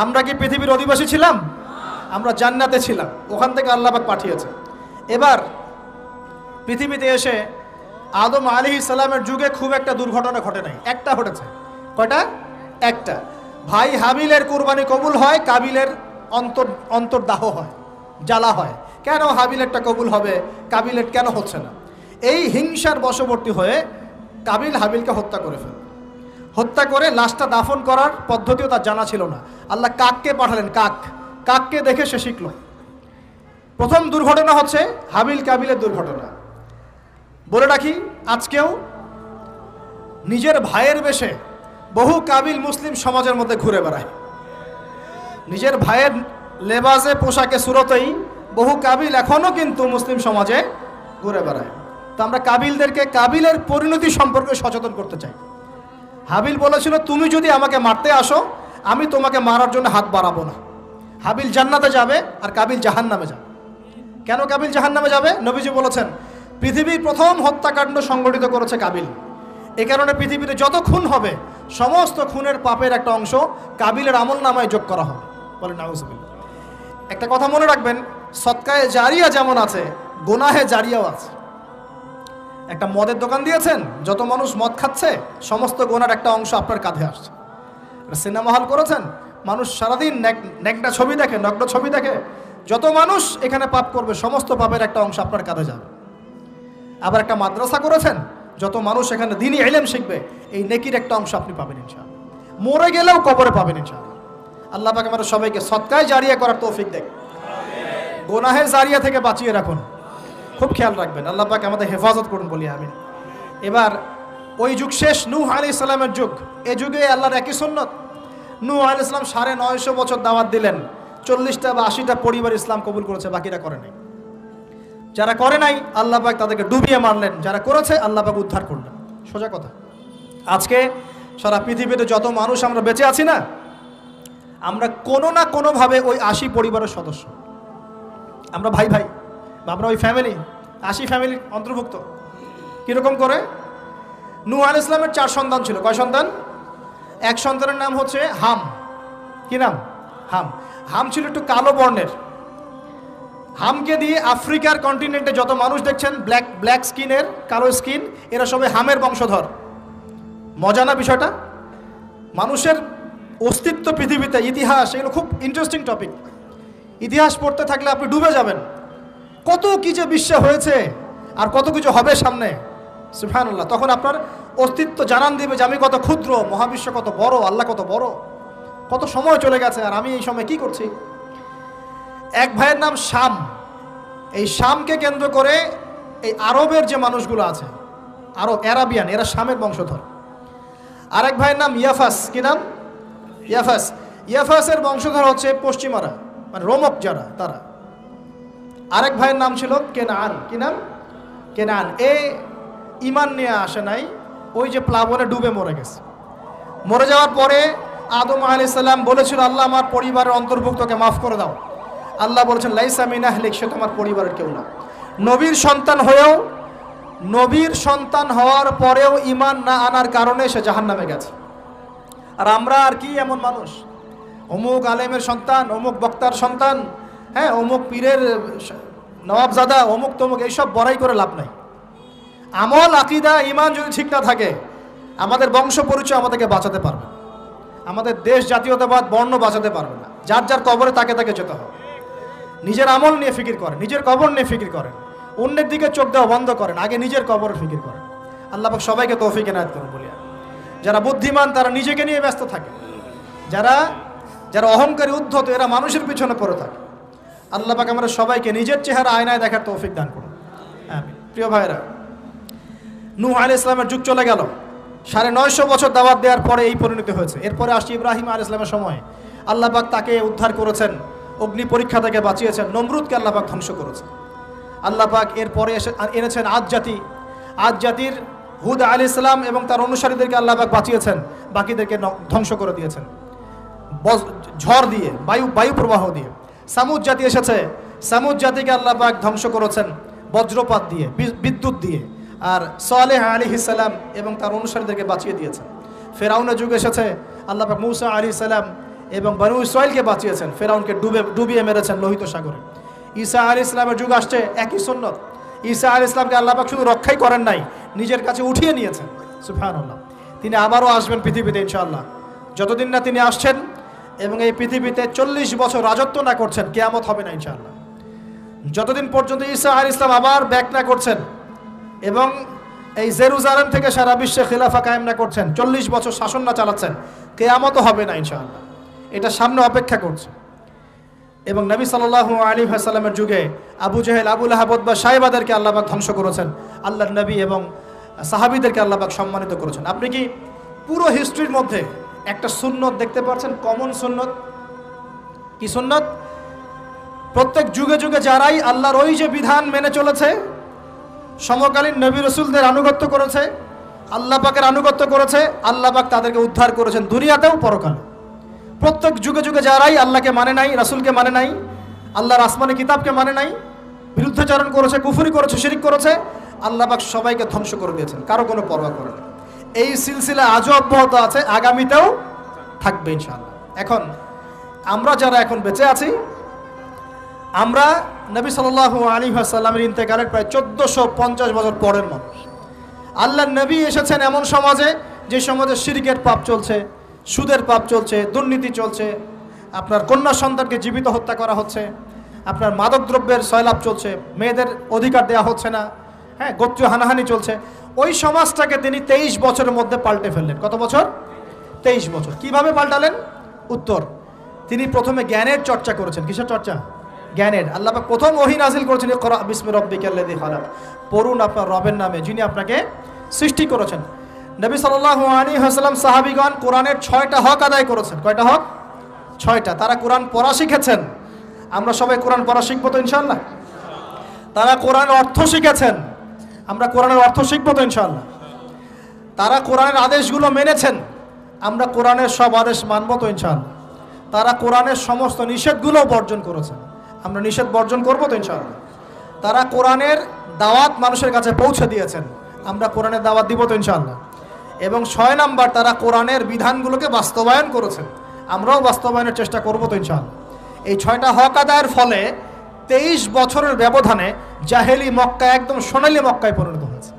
[SPEAKER 1] আমরা কি পৃথিবীর অধিবাসী ছিলাম? আমরা জান্নাতে ছিলাম, ওখান থেকে আল্লাহ পাক পাঠিয়েছে। এবার পৃথিবীতে এসে আদম আলাইহিস সালামের যুগে খুব একটা দুর্ঘটনা ঘটে নাই, একটা ঘটেছে। কয়টা? একটা। ভাই হাবিলের কুরবানি কবুল হয়, কাবিলের অন্তর্দাহ হয়, জ্বালা হয়। কেন হাবিলেরটা কবুল হবে, কাবিলের কেন হচ্ছে না? এই হিংসার বশবর্তী হয়ে কাবিল হাবিলকে হত্যা করে ফেলে। হত্যা করে লাশটা দাফন করার পদ্ধতিও তার জানা ছিল না। আল্লাহ কাককে পাঠালেন, কাককে দেখে সে শিখল। প্রথম দুর্ঘটনা হচ্ছে হাবিল কাবিলের দুর্ঘটনা। বলে রাখি, আজকেও নিজের ভাইয়ের বেশে বহু কাবিল মুসলিম সমাজের মধ্যে ঘুরে বেড়ায়। নিজের ভাইয়ের লেবাসে পোশাকে সুরতেই বহু কাবিল এখনও কিন্তু মুসলিম সমাজে ঘুরে বেড়ায়। তো আমরা কাবিলদেরকে কাবিলের পরিণতি সম্পর্কে সচেতন করতে চাই। হাবিল বলেছিল, তুমি যদি আমাকে মারতে আসো, আমি তোমাকে মারার জন্য হাত বাড়াবো না। হাবিল জান্নাতে যাবে আর কাবিল জাহান্নামে যাবে। কেন কাবিল জাহান্নামে যাবে? নবীজি বলেছেন, পৃথিবীর প্রথম হত্যাকাণ্ড সংগঠিত করেছে কাবিল। এ কারণে পৃথিবীতে যত খুন হবে, সমস্ত খুনের পাপের একটা অংশ কাবিলের আমল নামায় যোগ করা হবে। বলেন নাউজুবিল্লাহ। একটা কথা মনে রাখবেন, সদকায়ে জারিয়া যেমন আছে, গুনাহে জারিয়াও আছে। একটা মদের দোকান দিয়েছেন, যত মানুষ মদ খাচ্ছে, সমস্ত গোনার একটা অংশ আপনার কাঁধে আসছে। সিনেমা হল করেছেন, মানুষ সারাদিন নেকটা ছবি দেখে, নগ্ন ছবি দেখে, যত মানুষ এখানে পাপ করবে, সমস্ত পাপের একটা অংশ আপনার কাঁধে যাবে। আবার একটা মাদ্রাসা করেছেন, যত মানুষ এখানে দ্বীনি ইলম শিখবে, এই নেকির একটা অংশ আপনি পাবেন ইনশাআল্লাহ। মরে গেলেও কবরে পাবেন ইনশাআল্লাহ। আল্লাহ পাক আমাদের সবাইকে সদকায়ে জারিয়া করার তৌফিক দেন, গোনাহে জারিয়া থেকে বাঁচিয়ে রাখুন। খুব খেয়াল রাখবেন, আল্লাহ পাক আমাদের হেফাজত করুন বলি আমিন। এবার ওই যুগ শেষ, নূহ আলাইহিস সালামের যুগ। এই যুগে আল্লাহর একই সুন্নত। নূহ আলাইহিস সালাম 950 বছর দাওয়াত দিলেন, 40টা বা 80টা পরিবার ইসলাম কবুল করেছে, বাকিরা করে নাই। যারা করে নাই আল্লাহ পাক তাদেরকে ডুবিয়ে মারলেন, যারা করেছে আল্লাহ পাক উদ্ধার করলেন। সোজা কথা। আজকে সারা পৃথিবীতে যত মানুষ আমরা বেঁচে আছি না, আমরা কোনো না কোনোভাবে ওই 80 পরিবারের সদস্য। আমরা ভাই ভাই, আমরা ওই ফ্যামিলি, 80 ফ্যামিলির অন্তর্ভুক্ত। কীরকম করে? নূহ আলাইহিস সালামের 4 সন্তান ছিল। কয় সন্তান? এক সন্তানের নাম হচ্ছে হাম। কি নাম? হাম। হাম ছিল একটু কালো বর্ণের। হামকে দিয়ে আফ্রিকার কন্টিনেন্টে যত মানুষ দেখছেন, ব্ল্যাক স্কিনের, কালো স্কিন, এরা সবাই হামের বংশধর। মজা না বিষয়টা? মানুষের অস্তিত্ব পৃথিবীতে, ইতিহাস, এগুলো খুব ইন্টারেস্টিং টপিক। ইতিহাস পড়তে থাকলে আপনি ডুবে যাবেন। কত কি যে বিশ্বে হয়েছে আর কত কিছু হবে সামনে, সুবহানাল্লাহ। তখন আপনার অস্তিত্ব জানান দিবে যে আমি কত ক্ষুদ্র, মহাবিশ্ব কত বড়, আল্লাহ কত বড়, কত সময় চলে গেছে আর আমি এই সময় কি করছি। এক ভাইয়ের নাম শাম। এই শামকে কেন্দ্র করে এই আরবের যে মানুষগুলো আছে, আরব, অ্যারাবিয়ান, এরা শামের বংশধর। আরেক ভাইয়ের নাম ইয়াফাস। কি নাম? ইয়াফাস। ইয়াফাসের বংশধর হচ্ছে পশ্চিমারা, মানে রোমক যারা, তারা। আরেক ভাইয়ের নাম ছিল কেনান। কি নাম? কেনান। এ ইমান নিয়ে আসে নাই, ওই যে প্লাবনে ডুবে মরে গেছে। মরে যাওয়ার পরে আদম আলাইহিস সালাম বলেছিল, আল্লাহ আমার পরিবারের অন্তর্ভুক্তকে মাফ করে দাও। আল্লাহ বলেছেন, লাইসা মিন আহলিক, সে তোমার পরিবারের কেউ না। নবীর সন্তান হয়েও, নবীর সন্তান হওয়ার পরেও ইমান না আনার কারণে সে জাহান্নামে গেছে। আর আমরা আর কি এমন মানুষ, অমুক আলেমের সন্তান, অমুক বক্তার সন্তান, হ্যাঁ, অমুক পীরের নবাবজাদা, অমুক তমুক, এইসব বড়াই করে লাভ নাই। আমল, আকীদা, ঈমান যদি ঠিক না থাকে, আমাদের বংশ পরিচয় আমাদেরকে বাঁচাতে পারবে, আমাদের দেশ জাতীয়তাবাদ বর্ণ বাঁচাতে পারবে না। যার যার কবরে তাকে তাকে যেতে হবে। নিজের আমল নিয়ে ফিকির করেন, নিজের কবর নিয়ে ফিকির করেন, অন্যের দিকে চোখ দেওয়া বন্ধ করেন, আগে নিজের কবর ফিকির করেন। আল্লাহ পাক সবাইকে তৌফিক এনায়েত করুন বলি। যারা বুদ্ধিমান তারা নিজেকে নিয়ে ব্যস্ত থাকে, যারা যারা অহংকারী, উদ্ধত, এরা মানুষের পিছনে পড়ে থাকে। আল্লাহ পাক আমরা সবাইকে নিজের চেহারা আয়নায় দেখার তৌফিক দান করুন। আমিন। প্রিয় ভাইরা, নূহ আলাইহিস সালামের যুগ চলে গেল, 950 বছর দাওয়াত দেওয়ার পরে এই পরিণতি হয়েছে। এরপরে আসছে ইব্রাহিম আলাইহিস সালামের সময়। আল্লাহ পাক তাকে উদ্ধার করেছেন, অগ্নি পরীক্ষা থেকে বাঁচিয়েছেন, নমরুদকে আল্লাহ পাক ধ্বংস করেছেন। আল্লাহ পাক এরপরে এনেছেন আদ জাতি। আদ জাতির হুদ আলাইহিস সালাম এবং তার অনুসারীদেরকে আল্লাহ পাক বাঁচিয়েছেন, বাকিদেরকে ধ্বংস করে দিয়েছেন ঝড় দিয়ে, বায়ু প্রবাহ দিয়ে। সামুদ জাতি এসেছে, সামুদ জাতিকে আল্লাহ পাক ধ্বংস করেছেন বজ্রপাত দিয়ে, বিদ্যুৎ দিয়ে। আর সালেহ আলাইহিস সালাম এবং তার অনুসারীদেরকে বাঁচিয়ে দিয়েছেন। ফেরাউনের যুগ এসেছে, আল্লাহ পাক মূসা আলাইহিস সালাম এবং বনু ইসরাইলকে বাঁচিয়েছেন, ফেরাউনকে ডুবিয়ে মেরেছেন লোহিত সাগরে। ঈসা আলাইহিস সালামের যুগ আসছে, একই সুন্নত। ঈসা আলাইহিস সালামকে আল্লাহ পাক শুধু রক্ষাই করেন নাই, নিজের কাছে উঠিয়ে নিয়েছেন। সুবহানাল্লাহ। তিনি আবারও আসবেন পৃথিবীতে ইনশাআল্লাহ। যতদিন না তিনি আসছেন এবং এই পৃথিবীতে 40 বছর রাজত্ব না করছেন, কিয়ামত হবে না ইনশাআল্লাহ। যতদিন পর্যন্ত ঈসা আলাইহিস সালাম আবার ব্যাক না করছেন এবং এই জেরুজালেম থেকে সারা বিশ্বে খিলাফা কায়েম না করছেন, 40 বছর শাসন না চালাচ্ছেন, কিয়ামতও হবে না ইনশাআল্লাহ। এটা সামনে অপেক্ষা করছে। এবং নবী সাল্লাল্লাহু আলাইহি ওয়াসাল্লামের যুগে আবু জেহেল, আবু লাহাব বা সাহেবাদেরকে আল্লাহ পাক ধ্বংস করেছেন, আল্লাহর নবী এবং সাহাবীদেরকে আল্লাহ পাক সম্মানিত করেছেন। আপনি কি পুরো হিস্ট্রির মধ্যে একটা সুন্নত দেখতে পাচ্ছেন, কমন সুন্নত? কি সুন্নাত? প্রত্যেক যুগে যুগে যারাই আল্লাহর ওই যে বিধান মেনে চলেছে, সমকালীন নবী রাসূলদের আনুগত্য করেছে, আল্লাহ পাকের আনুগত্য করেছে, আল্লাহ পাক তাদেরকে উদ্ধার করেছেন দুনিয়াতেও পরকালে। প্রত্যেক যুগে যুগে যারাই আল্লাহকে মানে নাই, রাসূলকে মানে নাই, আল্লাহর আসমানি কিতাবকে মানে নাই, বিরুদ্ধাচরণ করেছে, কুফরি করেছে, শিরিক করেছে, আল্লাহ পাক সবাইকে ধ্বংস করে দিয়েছেন, কারো কোনো পরোয়া করে না। এই সিলসিলা আজও অব্যাহত আছে, আগামীতেও থাকবে ইনশাআল্লাহ। এখন আমরা যারা এখন বেঁচে আছি, আমরা নবী সাল্লাল্লাহু আলাইহি ওয়াসাল্লামের ইন্তেকালের প্রায় 1450 বছর পরের মানুষ। আল্লাহর নবী এসেছেন এমন সমাজে, যে সমাজে শিরকের পাপ চলছে, সুদের পাপ চলছে, দুর্নীতি চলছে, আপনার কন্যা সন্তানকে জীবিত হত্যা করা হচ্ছে, আপনার মাদকদ্রব্যের সয়লাভ চলছে, মেয়েদের অধিকার দেওয়া হচ্ছে না, হ্যাঁ, গোত্রীয় হানাহানি চলছে। ওই সমাজটাকে তিনি 23 বছরের মধ্যে পাল্টে ফেললেন। কত বছর? 23 বছর। কিভাবে পাল্টালেন? উত্তর, তিনি প্রথমে জ্ঞানের চর্চা করেছেন। কিসের চর্চা? জ্ঞানের। আল্লাহ পাক প্রথম ওহী নাযিল করেছেন, ইকরা বিসমি রাব্বিকাল্লাযী খালাক, পড়ুন আপনার রবের নামে যিনি আপনাকে সৃষ্টি করেছেন। নবী সাল্লাল্লাহু আলাইহি ওয়াসাল্লাম সাহাবীগণ কোরআনের 6টা হক আদায় করেছেন। কয়টা হক? 6টা। তারা কোরআন পড়া শিখেছেন। আমরা সবাই কোরআন পড়া শিখবো তো ইনশাআল্লাহ? তারা কোরআনের অর্থ শিখেছেন। আমরা কোরআনের অর্থ শিখবো তো ইনশাআল্লাহ? তারা কোরআনের আদেশগুলো মেনেছেন। আমরা কোরআনের সব আদেশ মানবো তো ইনশাআল্লাহ? তারা কোরআনের সমস্ত নিষেধগুলো বর্জন করেছেন। আমরা নিষেধ বর্জন করবো তো ইনশাআল্লাহ? তারা কোরআনের দাওয়াত মানুষের কাছে পৌঁছে দিয়েছেন। আমরা কোরআনের দাওয়াত দিব তো ইনশাআল্লাহ? এবং 6 নাম্বার, তারা কোরআনের বিধানগুলোকে বাস্তবায়ন করেছেন। আমরাও বাস্তবায়নের চেষ্টা করবো তো ইনশাআল্লাহ? এই 6টা হক আদায়ের ফলে 23 বছরের ব্যবধানে জাহেলি মক্কা একদম সোনালী মক্কায় পরিণত হয়েছে।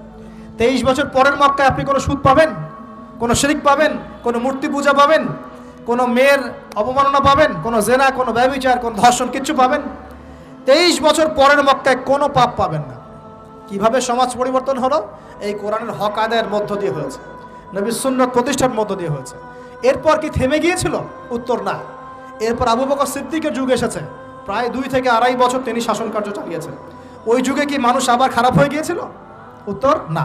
[SPEAKER 1] 23 বছর পরের মক্কায় আপনি কোনো সুদ পাবেন, কোনো শিরক পাবেন, কোনো মূর্তি পূজা পাবেন, কোনো মেয়ের অবমাননা পাবেন, কোনো জেনা, কোনো ব্যভিচার, কোনো ধর্ষণ, কিচ্ছু পাবেন? 23 বছর পরের মক্কায় কোনো পাপ পাবেন না। কিভাবে সমাজ পরিবর্তন হলো? এই কোরআনের হক আদায়ের মধ্য দিয়ে হয়েছে, নবীর সুন্নাত প্রতিষ্ঠার মধ্য দিয়ে হয়েছে। এরপর কি থেমে গিয়েছিল? উত্তর, না। এরপর আবু বকর সিদ্দিকের যুগ এসেছে, প্রায় 2 থেকে 2.5 বছর তিনি শাসন কার্য চালিয়েছেন। ওই যুগে কি মানুষ আবার খারাপ হয়ে গিয়েছিল? উত্তর, না।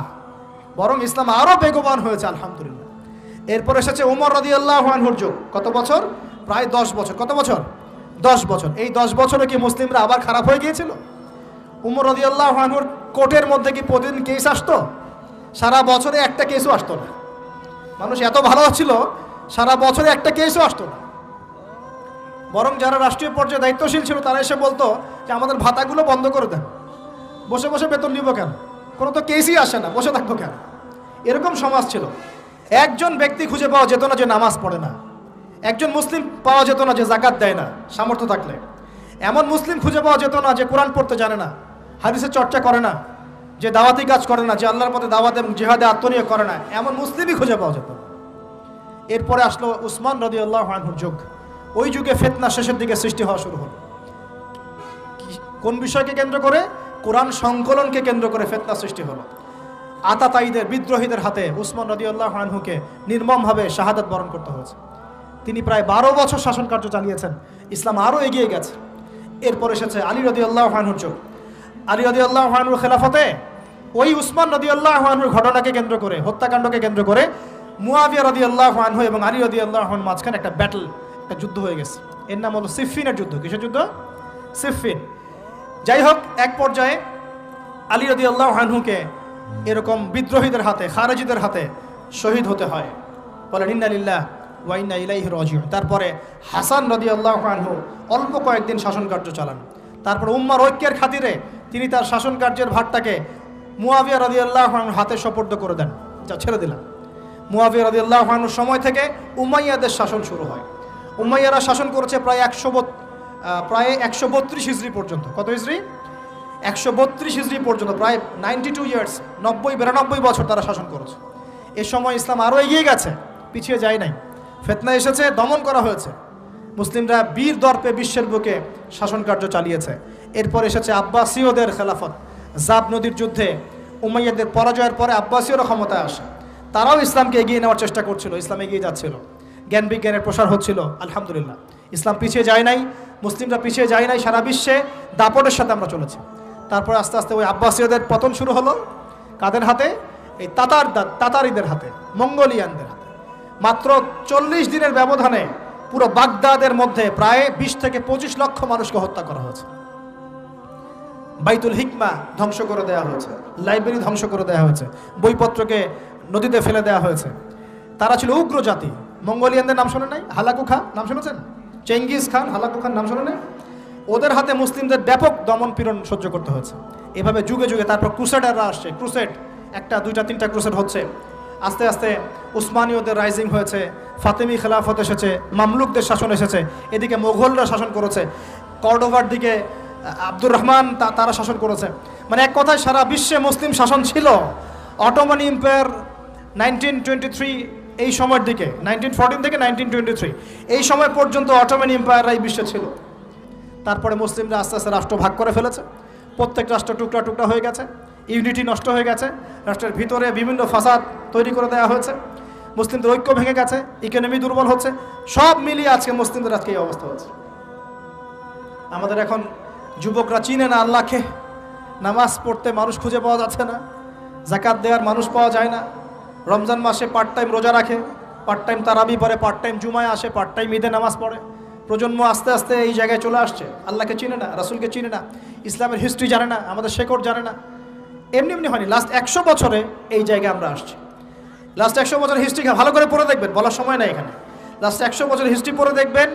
[SPEAKER 1] বরং ইসলাম আরও বেগবান হয়েছে, আলহামদুলিল্লাহ। এরপর এসেছে উমর রাদিয়াল্লাহু আনহুর যুগ। কত বছর? প্রায় 10 বছর। কত বছর? 10 বছর। এই 10 বছরে কি মুসলিমরা আবার খারাপ হয়ে গিয়েছিল? উমর রাদিয়াল্লাহু আনহুর কোর্টের মধ্যে কি প্রতিদিন কেস আসতো? সারা বছরে একটা কেসও আসতো না। মানুষ এত ভালো ছিল, সারা বছরে একটা কেসও আসতো না। বরং যারা রাষ্ট্রীয় পর্যায়ে দায়িত্বশীল ছিল, তারা এসে বলতো যে আমাদের ভাতাগুলো বন্ধ করে দেন, বসে বসে বেতন নিব কেন, কোনো তো কেসই আসে না, বসে থাকবো কেন। এরকম সমাজ ছিল। একজন ব্যক্তি খুঁজে পাওয়া যেত না যে নামাজ পড়ে না, একজন মুসলিম পাওয়া যেত না যে জাকাত দেয় না সামর্থ্য থাকলে, এমন মুসলিম খুঁজে পাওয়া যেত না যে কোরআন পড়তে জানে না, হাদিসের চর্চা করে না, যে দাওয়াতি কাজ করে না, যে আল্লাহর পথে দাওয়াত এবং জিহাদে আত্মনিয়োগ করে না, এমন মুসলিমই খুঁজে পাওয়া যেত। এরপরে আসলো উসমান রাদিয়াল্লাহু আনহুর যুগ। ওই যুগে ফিতনা শেষের দিকে সৃষ্টি হওয়া শুরু হলো। কোন বিষয়কে কেন্দ্র করে? কোরআন সংকলনকে কেন্দ্র করে ফিতনা সৃষ্টি হলো। আতাতায়ীদের, বিদ্রোহীদের হাতে উসমান রাদিয়াল্লাহু আনহুকে নির্মমভাবে শাহাদাত বরণ করতে হয়েছে। তিনি প্রায় 12 বছর শাসন কার্য চালিয়েছেন। ইসলাম আরও এগিয়ে গেছে। এরপর এসেছে আলী রাদিয়াল্লাহু আনহুর যুগ। আলী রাদিয়াল্লাহু আনহুর খেলাফতে ওই উসমান রাদিয়াল্লাহু আনহুর ঘটনাকে কেন্দ্র করে, হত্যাকাণ্ডকে কেন্দ্র করে মুয়াবিয়া রাদিয়াল্লাহু আনহু এবং আলী রাদিয়াল্লাহু আনহুর মাঝখানে একটা ব্যাটল, একটা যুদ্ধ হয়ে গেছে। এর নাম হলো সিফফিনের যুদ্ধ। কিসের যুদ্ধ? সিফফিন। যাই হোক, এক পর্যায়ে আলী রাদিয়াল্লাহু আনহুকে এরকম বিদ্রোহীদের হাতে, খারেজিদের হাতে শহীদ হতে হয়। বলেন ইন্না লিল্লাহি ওয়া ইন্না ইলাইহি রাজিউন। তারপরে হাসান রাদিয়াল্লাহু আনহু অল্প কয়েকদিন শাসন কার্য চালান। তারপর উম্মার ঐক্যের খাতিরে তিনি তার শাসন কার্যের ভারটাকে মুয়াবিয়া রাদিয়াল্লাহু আনহুর হাতে সোপর্দ করে দেন। যা ছেড়ে দিলাম। মুয়াবিয়া রাদিয়াল্লাহু আনহুর সময় থেকে উমাইয়াদের শাসন শুরু হয়। উমাইয়ারা শাসন করেছে প্রায় 132 হিজরি পর্যন্ত। কত হিজরি? 132 হিজরি পর্যন্ত, প্রায় 92 ইয়ার্স, 90-92 বছর তারা শাসন করেছে। এ সময় ইসলাম আরও এগিয়ে গেছে, পিছিয়ে যায় নাই। ফিতনা এসেছে, দমন করা হয়েছে। মুসলিমরা বীর দর্পে বিশ্বের বুকে শাসন কার্য চালিয়েছে। এরপর এসেছে আব্বাসীয়দের খেলাফত। জাব নদীর যুদ্ধে উমাইয়াদের পরাজয়ের পরে আব্বাসীয়রা ক্ষমতায় আসে। তারাও ইসলামকে এগিয়ে নেওয়ার চেষ্টা করছিল, ইসলাম এগিয়ে যাচ্ছিল, জ্ঞান বিজ্ঞানের প্রসার হচ্ছিল। আলহামদুলিল্লাহ, ইসলাম পিছিয়ে যায় নাই, মুসলিমরা পিছিয়ে যায় নাই। সারা বিশ্বে দাপটের সাথে আমরা চলেছি। তারপর আস্তে আস্তে ওই আব্বাসীয়দের পতন শুরু হলো। কাদের হাতে? এই তাতারিদের হাতে, মঙ্গোলিয়ানদের হাতে। মাত্র 40 দিনের ব্যবধানে পুরো বাগদাদের মধ্যে প্রায় 20 থেকে 25 লক্ষ মানুষকে হত্যা করা হয়েছে। বাইতুল হিকমা ধ্বংস করে দেওয়া হয়েছে, লাইব্রেরি ধ্বংস করে দেওয়া হয়েছে, বইপত্রকে নদীতে ফেলে দেওয়া হয়েছে। তারা ছিল উগ্র জাতি। মঙ্গোলিয়ানদের নাম শোনেন নাই? হালাকু খান নাম শুনেছেন? চেঙ্গিস খান, হালাকু খান নাম শোনেন নাই? ওদের হাতে মুসলিমদের ব্যাপক দমন পীড়ন সহ্য করতে হয়েছে। এভাবে যুগে যুগে তারপর ক্রুসেডাররা আসছে, ক্রুসেড 1টা 2টা 3টা ক্রুসেড হচ্ছে। আস্তে আস্তে উসমানীয়দের রাইজিং হয়েছে, ফাতেমি খেলাফত এসেছে, মামলুকদের শাসন এসেছে, এদিকে মোগলরা শাসন করেছে, কর্ডোভার দিকে আব্দুর রহমান তারা শাসন করেছে। মানে এক কথায় সারা বিশ্বে মুসলিম শাসন ছিল। অটোমান এম্পায়ার 1923 এই সময়ের দিকে, 1914 থেকে 1923 এই সময় পর্যন্ত অটোমান এম্পায়াররাই বিশ্বে ছিল। তারপরে মুসলিমরা আস্তে আস্তে রাষ্ট্র ভাগ করে ফেলেছে, প্রত্যেক রাষ্ট্র টুকরা টুকরা হয়ে গেছে, ইউনিটি নষ্ট হয়ে গেছে, রাষ্ট্রের ভিতরে বিভিন্ন ফাসাদ তৈরি করে দেওয়া হয়েছে, মুসলিমদের ঐক্য ভেঙে গেছে, ইকোনমি দুর্বল হচ্ছে, সব মিলিয়ে আজকে মুসলিমদের আজকে এই অবস্থা হচ্ছে। আমাদের এখন যুবকরা চিনে না আল্লাহকে, নামাজ পড়তে মানুষ খুঁজে পাওয়া যাচ্ছে না, যাকাত দেওয়ার মানুষ পাওয়া যায় না, রমজান মাসে পার্ট টাইম রোজা রাখে, পার্ট টাইম তারাবি পড়ে, পার্ট টাইম জুমায় আসে, পার্ট টাইম ঈদে নামাজ পড়ে। প্রজন্ম আস্তে আস্তে এই জায়গায় চলে আসছে, আল্লাহকে চিনে না, রাসূলকে চিনে না, ইসলামের হিস্ট্রি জানে না, আমাদের শেকড় জানে না। এমনি এমনি হয়নি, লাস্ট 100 বছরে এই জায়গায় আমরা আসছি। লাস্ট 100 বছরের হিস্ট্রি ভালো করে পড়ে দেখবেন, বলার সময় নেই এখানে। লাস্ট 100 বছরের হিস্ট্রি পড়ে দেখবেন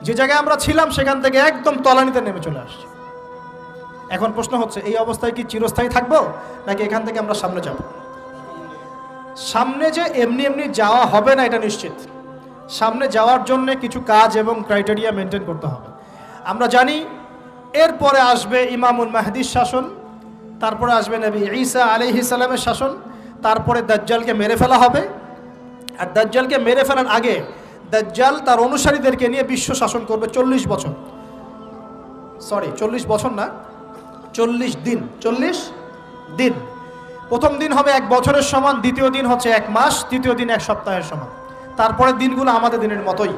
[SPEAKER 1] যে জায়গায় আমরা ছিলাম সেখান থেকে একদম তলানিতে নেমে চলে আসছি। এখন প্রশ্ন হচ্ছে, এই অবস্থায় কি চিরস্থায়ী থাকবো নাকি এখান থেকে আমরা সামনে যাব? সামনে যে এমনি এমনি যাওয়া হবে না এটা নিশ্চিত। সামনে যাওয়ার জন্য কিছু কাজ এবং ক্রাইটেরিয়া মেনটেন করতে হবে। আমরা জানি এরপরে আসবে ইমামুল মাহদির শাসন, তারপরে আসবে নবী ঈসা আলাইহিস সালামের শাসন, তারপরে দাজ্জালকে মেরে ফেলা হবে। আর দাজ্জালকে মেরে ফেলার আগে দাজ্জাল তার অনুসারীদেরকে নিয়ে বিশ্ব শাসন করবে 40 বছর। 40 বছর না, 40 দিন। 40 দিন। প্রথম দিন হবে 1 বছরের সমান, দ্বিতীয় দিন হচ্ছে 1 মাস, তৃতীয় দিন 1 সপ্তাহের সমান। তারপরের দিনগুলো আমাদের দিনের মতোই।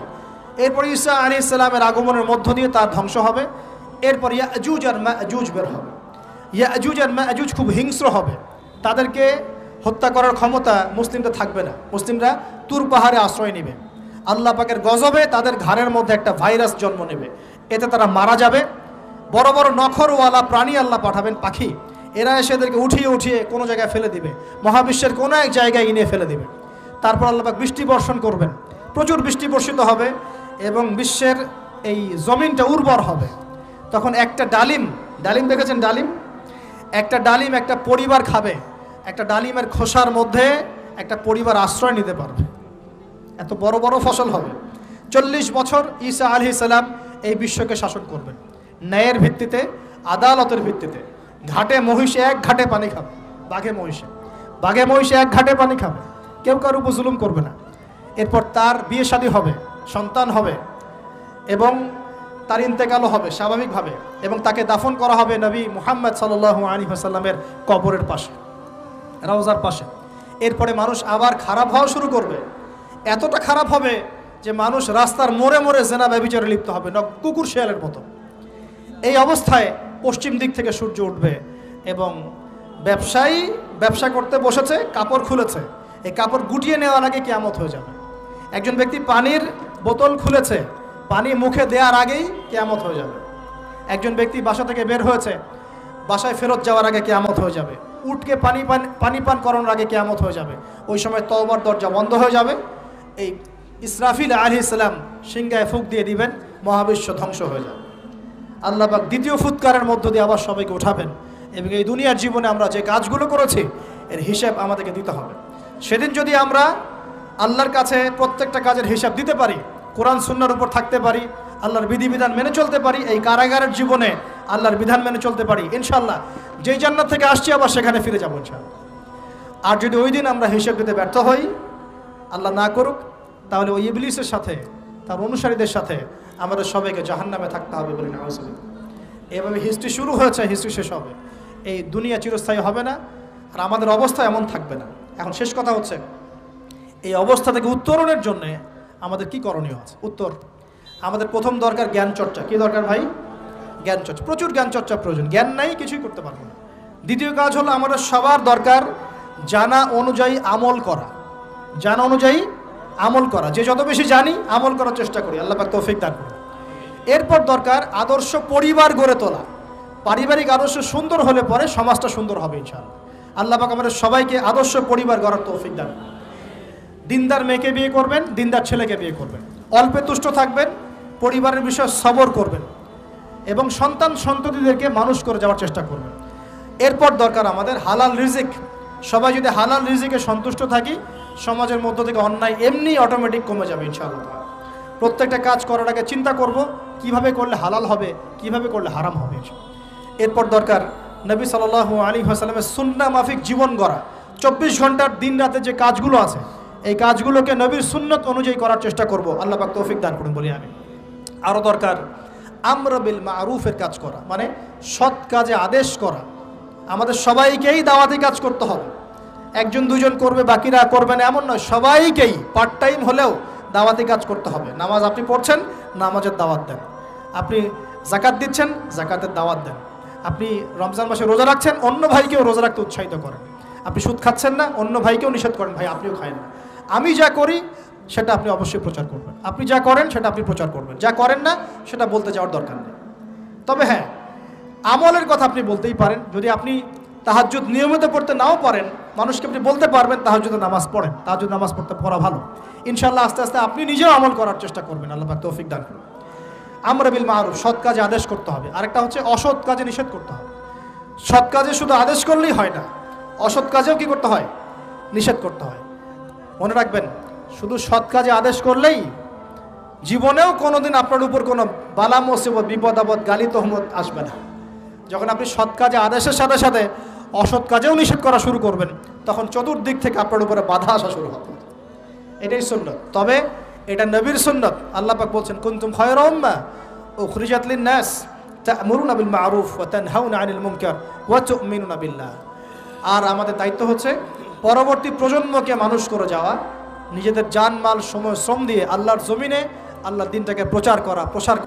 [SPEAKER 1] এরপর ঈসা আলাইহিস সালামের আগমনের মধ্য দিয়ে তার ধ্বংস হবে। এরপর ইয়াজুজ আর মাজুজ বের হবে। ইয়াজুজ আর মাজুজ খুব হিংস্র হবে, তাদেরকে হত্যা করার ক্ষমতা মুসলিমদের থাকবে না। মুসলিমরা তুর পাহাড়ে আশ্রয় নেবে, আল্লাহ পাকের গজবে তাদের ঘাড়ের মধ্যে একটা ভাইরাস জন্ম নেবে, এতে তারা মারা যাবে। বড় বড় নখরওয়ালা প্রাণী আল্লাহ পাঠাবেন, পাখি, এরা এসে এদেরকে উঠিয়ে উঠিয়ে কোনো জায়গায় ফেলে দিবে, মহাবিশ্বের কোনো এক জায়গায় এনে ফেলে দিবে। তারপর আল্লাহ পাক বৃষ্টি বর্ষণ করবেন, প্রচুর বৃষ্টি বর্ষিত হবে এবং বিশ্বের এই জমিনটা উর্বর হবে। তখন একটা ডালিম দেখেছেন? ডালিম, একটা ডালিম একটা পরিবার খাবে, একটা ডালিমের খোসার মধ্যে একটা পরিবার আশ্রয় নিতে পারবে, এত বড় বড় ফসল হবে। 40 বছর ঈসা আলাইহিস সালাম এই বিশ্বকে শাসন করবেন ন্যায়ের ভিত্তিতে, আদালতের ভিত্তিতে। ঘাটে মহিষে 1 ঘাটে পানি খাবে, বাঘে মহিষে 1 ঘাটে পানি খাবে, কেউ কারোর উপর জুলুম করবে না। এরপর তার বিয়ে শাদী হবে, সন্তান হবে এবং তার ইন্তেকালও হবে স্বাভাবিকভাবে, এবং তাকে দাফন করা হবে নবী মুহাম্মদ সাল্লাল্লাহু আলাইহি ওয়াসাল্লামের কবরের পাশে, রওজার পাশে। এরপরে মানুষ আবার খারাপ হওয়া শুরু করবে, এতটা খারাপ হবে যে মানুষ রাস্তার মোড়ে মোড়ে জেনা ব্যভিচারে লিপ্ত হবে, কুকুর শেয়ালের মতো। এই অবস্থায় পশ্চিম দিক থেকে সূর্য উঠবে এবং ব্যবসায়ী ব্যবসা করতে বসেছে, কাপড় খুলেছে, এই কাপড় গুটিয়ে নেওয়ার আগে কিয়ামত হয়ে যাবে। একজন ব্যক্তি পানির বোতল খুলেছে, পানি মুখে দেওয়ার আগেই কিয়ামত হয়ে যাবে। একজন ব্যক্তি বাসা থেকে বের হয়েছে, বাসায় ফেরত যাওয়ার আগে কিয়ামত হয়ে যাবে। উটকে পানি পান করানোর আগে কিয়ামত হয়ে যাবে। ওই সময় তওবার দরজা বন্ধ হয়ে যাবে। এই ইসরাফিল আলাইহিস সালাম সিংহায় ফুঁক দিয়ে দিবেন, মহাবিশ্ব ধ্বংস হয়ে যাবে। আল্লাহ পাক দ্বিতীয় ফুৎকারের মধ্য দিয়ে আবার সবাইকে উঠাবেন এবং এই দুনিয়ার জীবনে আমরা যে কাজগুলো করেছি এর হিসাব আমাদেরকে দিতে হবে। সেদিন যদি আমরা আল্লাহর কাছে প্রত্যেকটা কাজের হিসাব দিতে পারি, কোরআন সুন্নাহর উপর থাকতে পারি, আল্লাহর বিধিবিধান মেনে চলতে পারি, এই কারাগারের জীবনে আল্লাহর বিধান মেনে চলতে পারি, ইনশাআল্লাহ যেই জান্নাত থেকে আসছি আবার সেখানে ফিরে যাবো ইনশাআল্লাহ। আর যদি ওই দিন আমরা হিসাব দিতে ব্যর্থ হই, আল্লাহ না করুক, তাহলে ওই ইবলিসের সাথে, তার অনুসারীদের সাথে আমাদের সবাইকে জাহান্নামে থাকতে হবে বলে না। এভাবে হিস্ট্রি শুরু হয়েছে, হিস্ট্রি শেষ হবে। এই দুনিয়া চিরস্থায়ী হবে না, আর আমাদের অবস্থা এমন থাকবে না। এখন শেষ কথা হচ্ছে, এই অবস্থা থেকে উত্তরণের জন্যে আমাদের কি করণীয় আছে? উত্তর, আমাদের প্রথম দরকার জ্ঞান চর্চা। কি দরকার ভাই? জ্ঞান চর্চা, প্রচুর জ্ঞান চর্চা প্রয়োজন। জ্ঞান নাই কিছুই করতে পারবো না। দ্বিতীয় কাজ হলো আমাদের সবার দরকার জানা অনুযায়ী আমল করা। জানা অনুযায়ী আমল করা, যে যত বেশি জানি আমল করার চেষ্টা করি, আল্লাহ পাক তৌফিক দান করুন। এরপর দরকার আদর্শ পরিবার গড়ে তোলা। পারিবারিক আদর্শ সুন্দর হলে পরে সমাজটা সুন্দর হবে ইনশাআল্লাহ। আল্লাহ পাক আমাদের সবাইকে আদর্শ পরিবার গড়ার তৌফিক দান করুন। দিনদার মেয়েকে বিয়ে করবেন, দিনদার ছেলেকে বিয়ে করবেন, অল্পে তুষ্ট থাকবেন, পরিবারের বিষয়ে সবর করবেন এবং সন্তান সন্ততিদেরকে মানুষ করে যাওয়ার চেষ্টা করবেন। এরপর দরকার আমাদের হালাল রিজিক। সবাই যদি হালাল রিজিকে সন্তুষ্ট থাকি, সমাজের মধ্য থেকে অন্যায় এমনি অটোমেটিক কমে যাবে ইনশাআল্লাহ। প্রত্যেকটা কাজ করার আগে চিন্তা করব কিভাবে করলে হালাল হবে, কিভাবে করলে হারাম হবে। এরপর দরকার নবী সাল্লাল্লাহু আলাইহি ওয়াসাল্লামের সুন্নাহ মাফিক জীবন গড়া। 24 ঘন্টার দিন রাতে যে কাজগুলো আছে, এই কাজগুলোকে নবীর সুন্নত অনুযায়ী করার চেষ্টা করব। আল্লাহ পাক তৌফিক দান করুন বলি আমি। আরও দরকার আমর বিল মারুফের কাজ করা, মানে সৎ কাজে আদেশ করা। আমাদের সবাইকেই দাওয়াতি কাজ করতে হবে। একজন দুজন করবে বাকিরা করবে না এমন নয়, সবাইকেই পার্ট টাইম হলেও দাওয়াতি কাজ করতে হবে। নামাজ আপনি পড়ছেন, নামাজের দাওয়াত দেন। আপনি জাকাত দিচ্ছেন, জাকাতের দাওয়াত দেন। আপনি রমজান মাসে রোজা রাখছেন, অন্য ভাইকেও রোজা রাখতে উৎসাহিত করেন। আপনি সুদ খাচ্ছেন না, অন্য ভাইকেও নিষেধ করেন, ভাই আপনিও খায়েন না। আমি যা করি সেটা আপনি অবশ্যই প্রচার করবেন, আপনি যা করেন সেটা আপনি প্রচার করবেন, যা করেন না সেটা বলতে যাওয়ার দরকার নেই। তবে হ্যাঁ, আমলের কথা আপনি বলতেই পারেন। যদি আপনি তাহাজ্জুদ নিয়মিত পড়তে নাও পারেন, মানুষকে আপনি বলতে পারবেন তাহাজ্জুদ নামাজ পড়েন, তাহাজ্জুদ নামাজ পড়া ভালো। ইনশাআল্লাহ আস্তে আস্তে আপনি নিজেও আমল করার চেষ্টা করবেন। আল্লাহ পাক তৌফিক দান করুন। আমর বিল মারুফ, সৎ কাজে আদেশ করতে হবে। আরেকটা হচ্ছে অসৎ কাজে নিষেধ করতে হবে। সৎ কাজে শুধু আদেশ করলেই হয় না, অসৎ কাজেও কি করতে হয়? নিষেধ করতে হয়। মনে রাখবেন, শুধু সৎ কাজে আদেশ করলেই জীবনেও কোনোদিন আপনার উপর কোনো বালা মুসিবত, বিপদ আপদ, গালি তহমত আসবে না। যখন আপনি সৎ কাজে আদেশের সাথে সাথে অসৎ কাজেও নিষেধ করা শুরু করবেন, তখন চতুর্দিক থেকে আপনার উপরে বাধা আসা শুরু হবে। এটাই সুন্নত। তবে এটা নবীর সুন্নত। আল্লাহ পাক বলছেন, কুনতুম খায়রা উম্মাহ উখরিজাত লিন-নাস তা'মুরুনা বিল মা'রুফ ওয়া তানহাউনা আনিল মুনকার ওয়া তু'মিনুনা বিল্লাহ। আর আমাদের দায়িত্ব হচ্ছে পরবর্তী প্রজন্মকে মানুষ করে যাওয়া, নিজেদের জান মাল সময় শ্রম দিয়ে আল্লাহর জমিনে আল্লাহর দ্বীনটাকে প্রচার করা, প্রসার